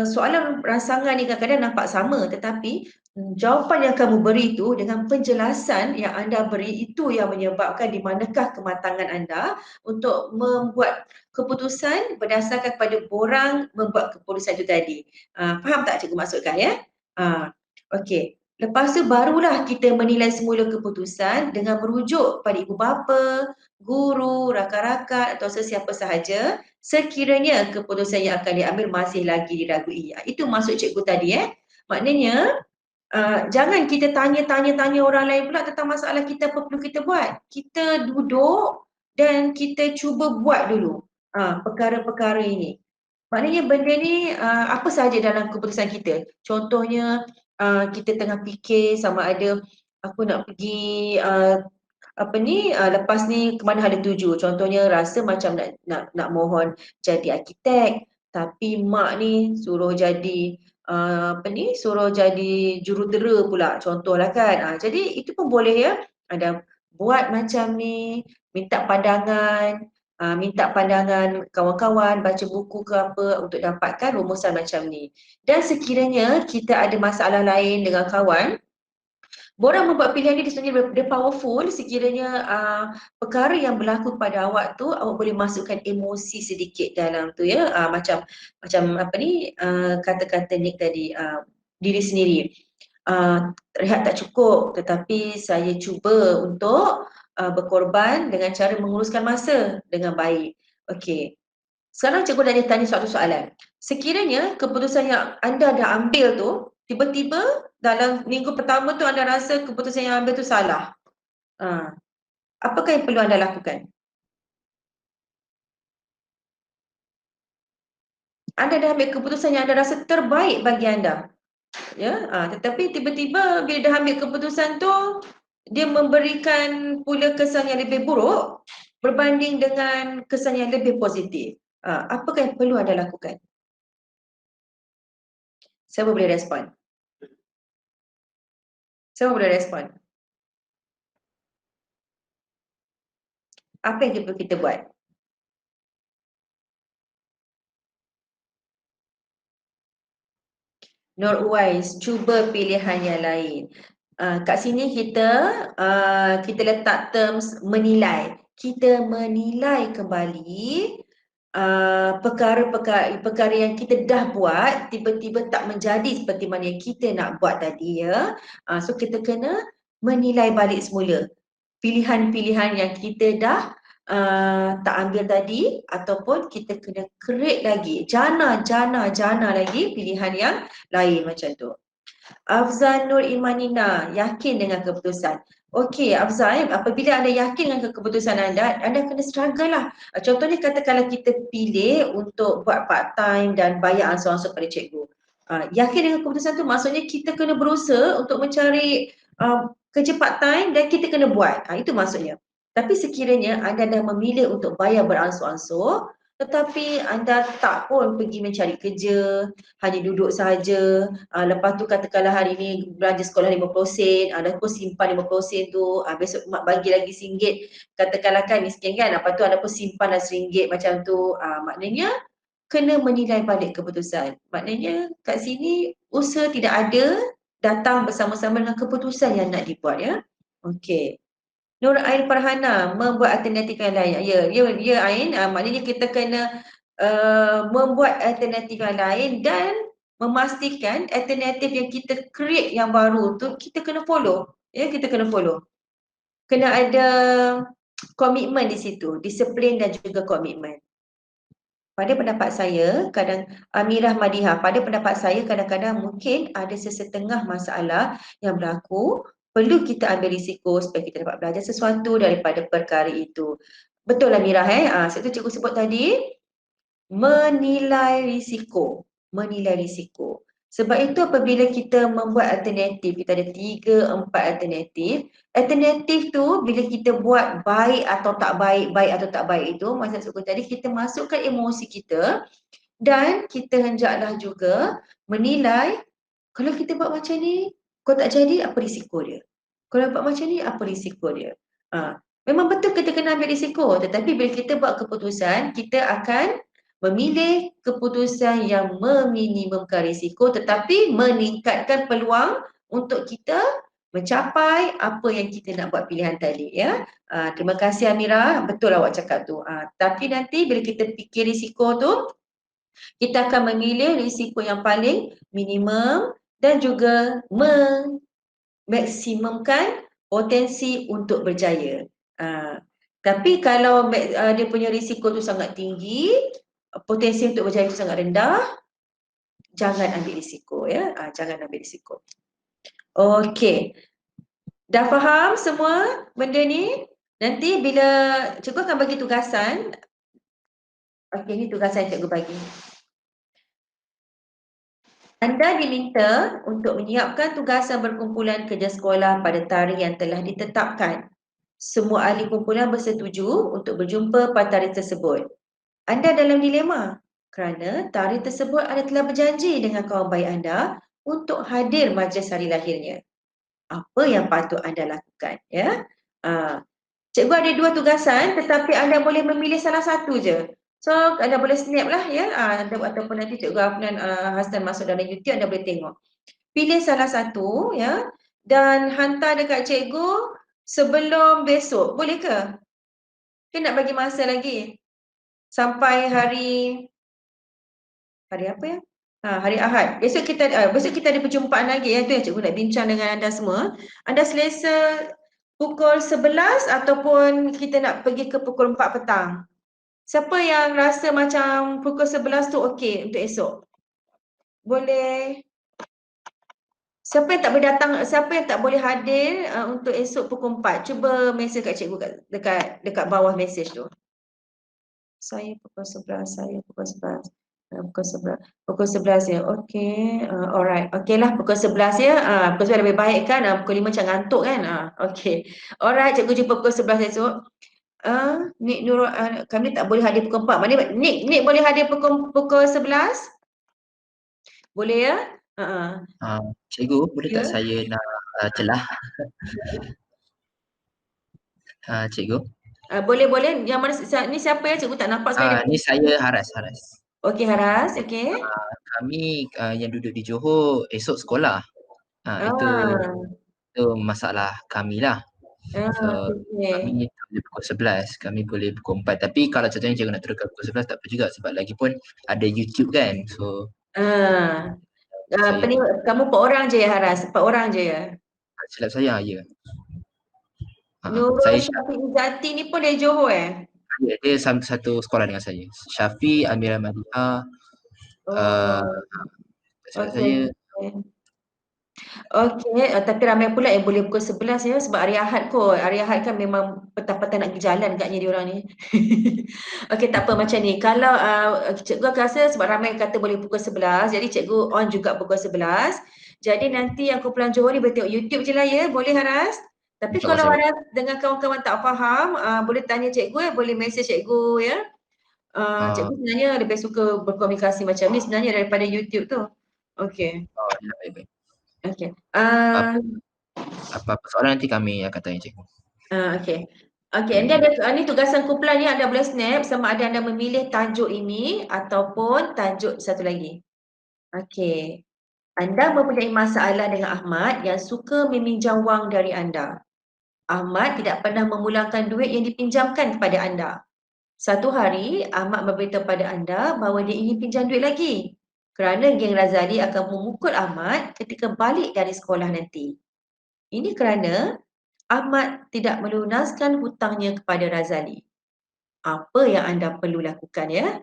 soalan ransangan ni kadang-kadang nampak sama tetapi jawapan yang kamu beri itu dengan penjelasan yang anda beri itu yang menyebabkan di manakah kematangan anda untuk membuat keputusan berdasarkan pada borang membuat keputusan itu tadi. Faham tak cikgu maksudkan ya? Okey. Lepas tu barulah kita menilai semula keputusan dengan merujuk pada ibu bapa, guru, rakan-rakan atau sesiapa sahaja sekiranya keputusan yang akan diambil masih lagi diragui. Itu maksud cikgu tadi Maknanya jangan kita tanya orang lain pula tentang masalah kita apa perlu kita buat. Kita duduk dan kita cuba buat dulu perkara-perkara ini. Maknanya benda ni apa sahaja dalam keputusan kita. Contohnya kita tengah fikir sama ada aku nak pergi lepas ni ke mana ada tuju. Contohnya rasa macam nak mohon jadi arkitek tapi mak ni suruh jadi suruh jadi jurutera pula contohlah kan. Jadi itu pun boleh ya. Ada buat macam ni, minta pandangan kawan-kawan, baca buku ke apa untuk dapatkan rumusan macam ni. Dan sekiranya kita ada masalah lain dengan kawan, borang membuat pilihan ni sebenarnya dia powerful sekiranya perkara yang berlaku pada awak tu awak boleh masukkan emosi sedikit dalam tu ya. Macam kata-kata Nick tadi, diri sendiri. Rehat tak cukup tetapi saya cuba untuk berkorban dengan cara menguruskan masa dengan baik. Okey. Sekarang cikgu dah tanya suatu soalan. Sekiranya keputusan yang anda dah ambil tu tiba-tiba dalam minggu pertama tu anda rasa keputusan yang ambil tu salah. Apakah yang perlu anda lakukan? Anda dah ambil keputusan yang anda rasa terbaik bagi anda. Ya, tetapi tiba-tiba bila dah ambil keputusan tu, dia memberikan pula kesan yang lebih buruk berbanding dengan kesan yang lebih positif. Apakah yang perlu anda lakukan? Siapa boleh respon? Siapa boleh respon? Apa yang perlu kita buat? Nur Uwais, cuba pilihan yang lain. Kat sini kita letak terms menilai. Kita menilai kembali perkara yang kita dah buat tiba-tiba tak menjadi seperti mana yang kita nak buat tadi ya. So kita kena menilai balik semula pilihan-pilihan yang kita dah tak ambil tadi ataupun kita kena create lagi jana lagi pilihan yang lain macam tu. Afzan Nur Imanina, yakin dengan keputusan. Okey Afzan, apabila anda yakin dengan keputusan anda kena struggle lah. Contohnya katakanlah kita pilih untuk buat part time dan bayar ansur-ansur pada cikgu. Yakin dengan keputusan tu maksudnya kita kena berusaha untuk mencari kerja part time dan kita kena buat. Itu maksudnya. Tapi sekiranya anda dah memilih untuk bayar beransur-ansur tetapi anda tak pun pergi mencari kerja, hanya duduk sahaja. Lepas tu katakanlah hari ni belanja sekolah 50 sen, anda pun simpan 50 sen tu, besok mak bagi lagi RM1, katakanlah kan miskin kan, lepas tu anda pun simpan dah RM1 macam tu. Maknanya kena menilai balik keputusan. Maknanya kat sini usaha tidak ada, datang bersama-sama dengan keputusan yang nak dibuat ya. Okey. Nur Ain Farhana, membuat alternatif yang lain. Ya Ain, maknanya kita kena membuat alternatif yang lain dan memastikan alternatif yang kita create yang baru tu kita kena follow. Ya, kita kena follow. Kena ada komitmen di situ, disiplin dan juga komitmen. Pada pendapat saya, Amirah Madiha, pada pendapat saya kadang-kadang mungkin ada sesetengah masalah yang berlaku, perlu kita ambil risiko supaya kita dapat belajar sesuatu daripada perkara itu. Betul Amirah itu cikgu sebut tadi, menilai risiko. Sebab itu apabila kita membuat alternatif, kita ada 3-4 alternatif. Alternatif tu bila kita buat baik atau tak baik itu, masa sebut tadi kita masukkan emosi kita dan kita hendaklah juga menilai kalau kita buat macam ni, kalau tak jadi apa risiko dia? Kalau buat macam ni apa risiko dia? Memang betul kita kena ambil risiko, tetapi bila kita buat keputusan, kita akan memilih keputusan yang meminimumkan risiko tetapi meningkatkan peluang untuk kita mencapai apa yang kita nak buat pilihan tadi ya. Terima kasih Amira, betul awak cakap tu. Tapi nanti bila kita fikir risiko tu, kita akan memilih risiko yang paling minimum dan juga memaksimumkan potensi untuk berjaya. Tapi kalau dia punya risiko tu sangat tinggi, potensi untuk berjaya itu sangat rendah, jangan ambil risiko ya. Jangan ambil risiko. Okey. Dah faham semua benda ni? Nanti bila cikgu akan bagi tugasan. Okey, ni tugasan cikgu bagi. Anda diminta untuk menyiapkan tugasan berkumpulan kerja sekolah pada tarikh yang telah ditetapkan. Semua ahli kumpulan bersetuju untuk berjumpa pada tarikh tersebut. Anda dalam dilema kerana tarikh tersebut anda telah berjanji dengan kawan baik anda untuk hadir majlis hari lahirnya. Apa yang patut anda lakukan? Ya, cikgu ada 2 tugasan tetapi anda boleh memilih salah satu je. So anda boleh snap lah ya, ataupun nanti cikgu Afnan Hassan masuk dalam YouTube anda boleh tengok. Pilih salah satu ya dan hantar dekat cikgu sebelum besok. Boleh ke? Ke nak bagi masa lagi? Sampai hari apa ya? Hari Ahad. Besok kita ada perjumpaan lagi ya. Itu yang cikgu nak bincang dengan anda semua. Anda selesa pukul 11 ataupun kita nak pergi ke pukul 4 petang? Siapa yang rasa macam pukul 11 tu okey untuk esok? Boleh Siapa yang tak boleh datang, siapa yang tak boleh hadir untuk esok pukul 4? Cuba mesej kat cikgu dekat bawah mesej tu. Saya pukul 11, saya pukul 11. Pukul 11 ya. Okey. Alright. Okeylah pukul 11 ya. Pukul 11 lebih baik kan? Pukul 5 macam ngantuk kan? Okey. Alright, cikgu jumpa pukul 11 esok. Nik Nurul, kami tak boleh hadir pukul 4. Maknanya Nik boleh hadir pukul 11? Boleh ya? Cikgu, boleh tak Ya. saya nak celah? Cikgu. Boleh. Yang mana ni siapa ya? Cikgu tak nampak sebenarnya. Ni saya Haras. Okey Haras, okey. Kami yang duduk di Johor esok sekolah. Itu masalah kami lah. So kami boleh pukul 11, kami boleh pukul 4. Tapi kalau contohnya cikgu nak teruskan pukul 11 tak apa juga sebab lagipun ada YouTube kan. So kamu 4 orang je ya Haras? 4 orang je ya? silap saya, ya. Nurul Saya Syafiq Izzati ni pun dari Johor dia satu sekolah dengan saya. Syafiq, Amira Madiha. Saya Okey, tapi ramai pula yang boleh pukul 11 ya sebab hari Ahad kot. Hari Ahad kan memang petang-petang nak pergi jalan agaknya diorang ni. Okey, tak apa macam ni. Kalau cikgu akan rasa sebab ramai kata boleh pukul 11, jadi cikgu on juga pukul 11. Jadi nanti yang kumpulan Johor ni boleh tengok YouTube je lah ya. Boleh Haras? Tapi kalau Haras dengan kawan-kawan tak faham, boleh tanya cikgu boleh mesej cikgu ya. Cikgu sebenarnya lebih suka berkomunikasi macam ni sebenarnya daripada YouTube tu. Okey. Baik. Okey. Apa soalan nanti kami akan tanya cikgu. Okey. Ni tugasan kumpulan ni anda boleh snap sama ada anda memilih tajuk ini ataupun tajuk satu lagi. Okey. Anda mempunyai masalah dengan Ahmad yang suka meminjam wang dari anda. Ahmad tidak pernah memulangkan duit yang dipinjamkan kepada anda. Satu hari, Ahmad memberitahu pada anda bahawa dia ingin pinjam duit lagi. Kerana geng Razali akan memukul Ahmad ketika balik dari sekolah nanti. Ini kerana Ahmad tidak melunaskan hutangnya kepada Razali. Apa yang anda perlu lakukan ya?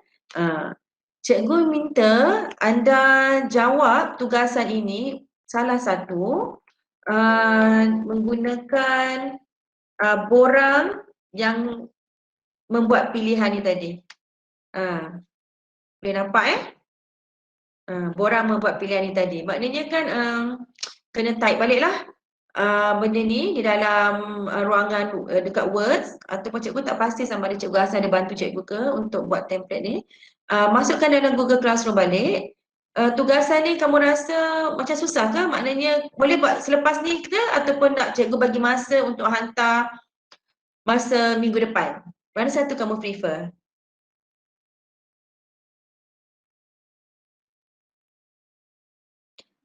Cikgu minta anda jawab tugasan ini salah satu menggunakan borang yang membuat pilihan ni tadi. Boleh nampak borang membuat pilihan ni tadi. Maknanya kan kena type balik lah benda ni di dalam ruangan dekat Word ataupun cikgu tak pasti sama ada Cikgu Hassan ada bantu cikgu ke untuk buat template ni. Masukkan dalam Google Classroom balik. Tugasan ni kamu rasa macam susah ke? Maknanya boleh buat selepas ni ke ataupun nak cikgu bagi masa untuk hantar masa minggu depan? Mana satu kamu prefer?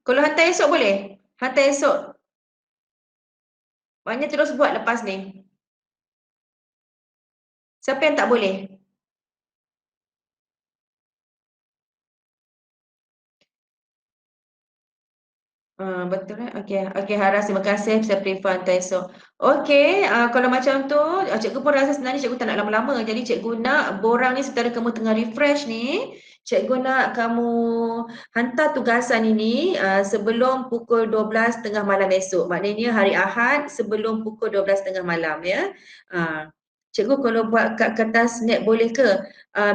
Kalau hantar esok boleh? Hantar esok. Maknanya terus buat lepas ni. Siapa yang tak boleh? Betul Okey Haras, terima kasih saya prefer hantar esok. Okey, kalau macam tu cikgu pun rasa sebenarnya cikgu tak nak lama-lama. Jadi cikgu nak borang ni sementara kamu tengah refresh ni, cikgu nak kamu hantar tugasan ini sebelum pukul 12.30 malam esok. Maknanya hari Ahad sebelum pukul 12.30 malam ya. Cikgu kalau buat kat kertas snap boleh ke?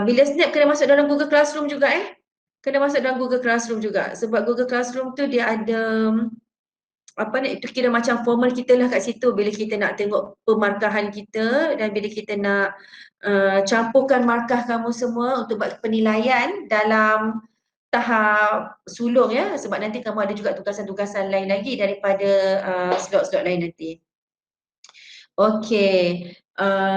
Bila snap kena masuk dalam Google Classroom juga Kena masuk dalam Google Classroom juga sebab Google Classroom tu dia ada itu kira macam formal kita lah kat situ bila kita nak tengok pemarkahan kita dan bila kita nak campurkan markah kamu semua untuk buat penilaian dalam tahap sulung ya sebab nanti kamu ada juga tugasan-tugasan lain lagi daripada slot-slot lain nanti. Okey,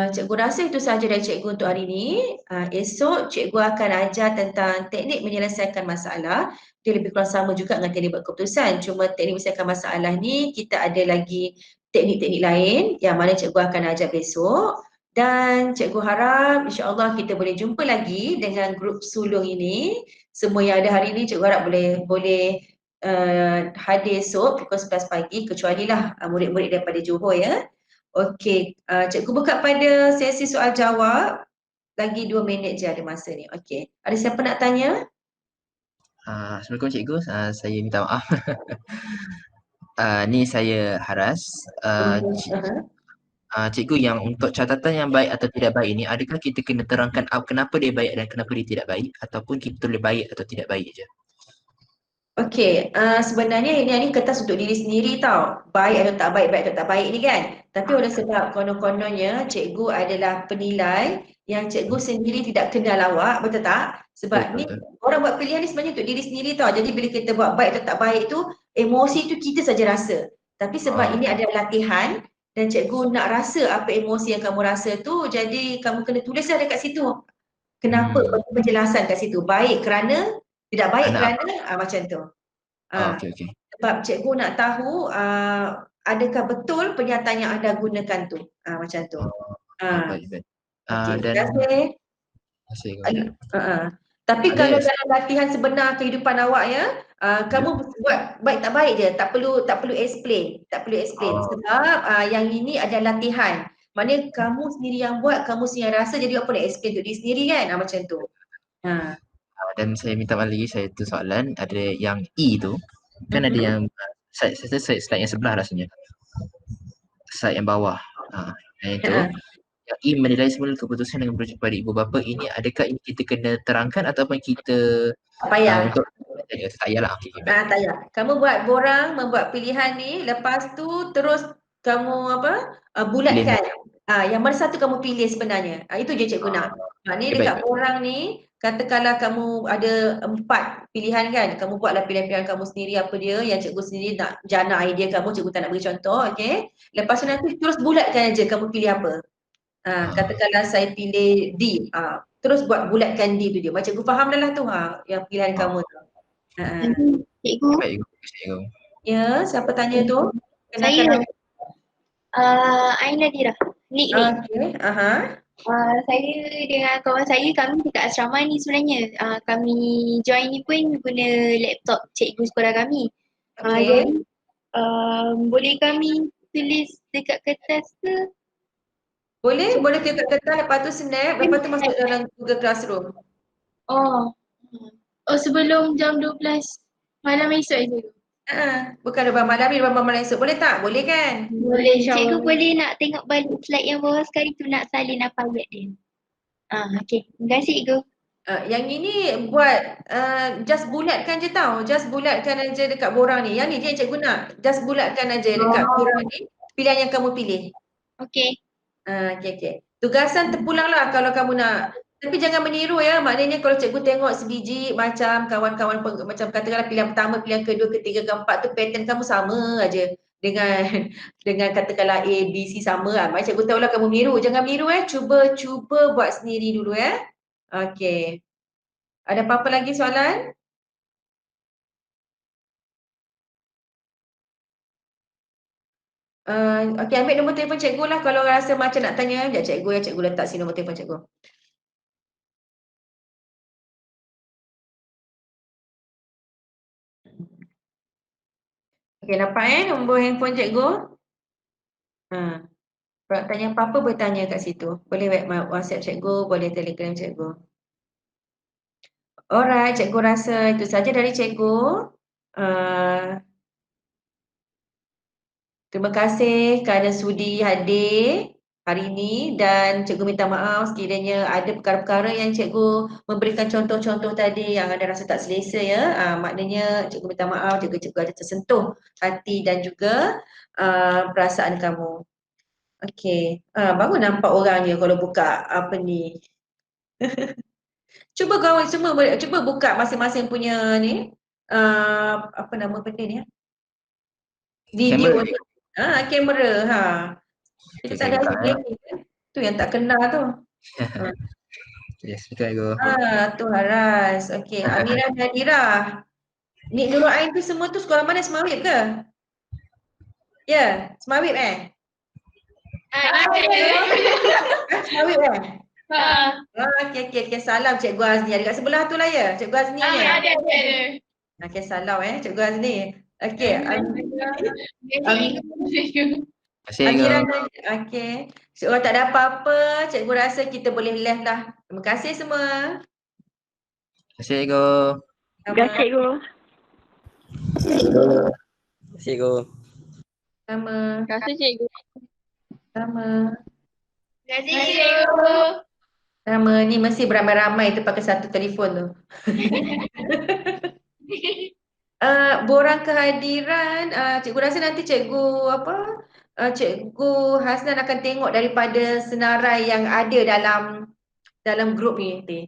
cikgu rasa itu sahaja dari cikgu untuk hari ini. Esok cikgu akan ajar tentang teknik menyelesaikan masalah. Dia lebih kurang sama juga dengan teknik buat keputusan. Cuma teknik menyelesaikan masalah ni kita ada lagi teknik-teknik lain yang mana cikgu akan ajar besok. Dan cikgu harap insya-Allah kita boleh jumpa lagi dengan grup sulung ini. Semua yang ada hari ini cikgu harap boleh hadir esok pukul 11 pagi kecuali lah murid-murid daripada Johor ya. Okey, cikgu buka pada sesi soal jawab. Lagi 2 minit je ada masa ni. Okey, ada siapa nak tanya? Assalamualaikum cikgu, saya minta maaf. Ni saya Haras. Cikgu, yang untuk catatan yang baik atau tidak baik ini, adakah kita kena terangkan kenapa dia baik dan kenapa dia tidak baik, ataupun kita tulis baik atau tidak baik je? Okey, sebenarnya ini kertas untuk diri sendiri tau. Baik atau tak baik ni kan. Tapi oleh sebab konon-kononnya cikgu adalah penilai yang cikgu sendiri tidak kenal awak, betul tak? Sebab Betul, ni betul. orang buat pilihan ni sebenarnya untuk diri sendiri tau. Jadi bila kita buat baik atau tak baik tu, emosi tu kita saja rasa. Tapi sebab ini adalah latihan dan cikgu nak rasa apa emosi yang kamu rasa tu, jadi kamu kena tulislah dekat situ. Kenapa? Bagi penjelasan kat situ. Baik kerana, tidak baik kerana, macam tu. Okey. Sebab cikgu nak tahu adakah betul pernyataan yang anda gunakan tu. Macam tu. Baik. Okey, Dan terima kasih. terima kasih. Tapi Ada- kalau dalam latihan sebenar kehidupan awak ya, kamu buat baik tak baik je, tak perlu explain, sebab yang ini adalah latihan. Maknanya kamu sendiri yang buat, kamu sendiri yang rasa, jadi apa nak explain untuk diri sendiri kan? Macam tu. Dan saya minta maaf lagi, saya tu soalan, ada yang E tu, kan ada yang slide yang sebelah rasanya. Slide yang bawah. Yang itu. Yang E menilai semula keputusan dengan merujuk pada ibu bapa ini, adakah ini kita kena terangkan ataupun kita Tak payah. untuk tak payahlah. Okey. Tak payah. Kamu buat borang, membuat pilihan ni, lepas tu terus kamu bulatkan. Yang mana satu kamu pilih sebenarnya. Itu je cikgu nak. Maknanya dekat borang ni, katakanlah kamu ada 4 pilihan kan. Kamu buatlah pilihan-pilihan kamu sendiri apa dia, yang cikgu sendiri nak jana idea kamu, cikgu tak nak beri contoh, okey. Lepas tu nanti terus bulatkan aja kamu pilih apa. Katakanlah saya pilih D. Terus bulatkan D tu dia. Macam cikgu faham dah lah tu yang pilihan kamu tu. Cikgu. Ya, siapa tanya tu? Saya. Aina Dira. Nickname. Okey, Saya dengan kawan saya, kami dekat asrama ni sebenarnya. Kami join ni pun guna laptop cikgu sekolah kami. Jadi boleh kami tulis dekat kertas ke? Boleh dekat kertas, lepas tu snap, lepas tu masuk dalam Google Classroom. Sebelum jam 12 malam esok je. Bukan lepas malam ni, lepas malam esok. Boleh tak? Boleh kan? Boleh. Cikgu boleh nak tengok balik slide yang bawah sekali tu, nak salin apa ayat dia. Okey. Terima kasih cikgu. Yang ini buat just bulatkan je tau. Just bulatkan aja dekat borang ni. Yang ni je yang cikgu nak. Just bulatkan aja dekat borang ni. Pilihan yang kamu pilih. Okey. Okey. Tugasan terpulang lah kalau kamu nak. Tapi jangan meniru ya. Maknanya kalau cikgu tengok sebiji macam kawan-kawan, macam katakanlah pilihan pertama, pilihan kedua, ketiga, keempat tu pattern kamu sama aja dengan katakanlah A, B, C sama lah. Macam cikgu tahulah kamu meniru. Jangan meniru Cuba buat sendiri dulu ya. Okey. Ada apa-apa lagi soalan? Okey, ambil nombor telefon cikgu lah kalau rasa macam nak tanya. Sekejap cikgu cikgu letak sini nombor telefon cikgu. Okey, dapat nombor handphone cikgu? Kalau tanya apa-apa boleh tanya kat situ. Boleh WhatsApp cikgu, boleh Telegram cikgu. Alright, cikgu rasa itu saja dari cikgu. Terima kasih kerana sudi hadir hari ini dan cikgu minta maaf sekiranya ada perkara-perkara yang cikgu memberikan contoh-contoh tadi yang anda rasa tak selesa ya. Maknanya cikgu minta maaf, cikgu ada tersentuh hati dan juga perasaan kamu. Okey, baru nampak orangnya kalau buka apa ni. Cuba kawan semua cuba buka masing-masing punya ni. Apa nama benda ni? Video ni. Kamera. Kita tak ada lagi. Tu yang tak kenal tu. Yes, betul. Tu Haras. Okey, Amira Nadira. Nik Nurul Ain tu semua tu sekolah mana, Semawib ke? Ya, Semawib Semawib Okey. Salam Cikgu Azni. Ada kat sebelah tu lah ya? Cikgu Azni ya? Ada. Okey, salam Cikgu Azni. Okey. Amira, okey. Kalau tak ada apa-apa, cikgu rasa kita boleh live dah. Terima kasih semua. Terima kasih cikgu. Terima kasih cikgu. Terima kasih cikgu. Sama. Terima kasih cikgu. Sama. Terima kasih cikgu. Sama. Ni mesti beramai-ramai tu pakai satu telefon tu. Borang kehadiran, cikgu rasa nanti cikgu apa? Cikgu Hasnan akan tengok daripada senarai yang ada dalam grup ni nanti.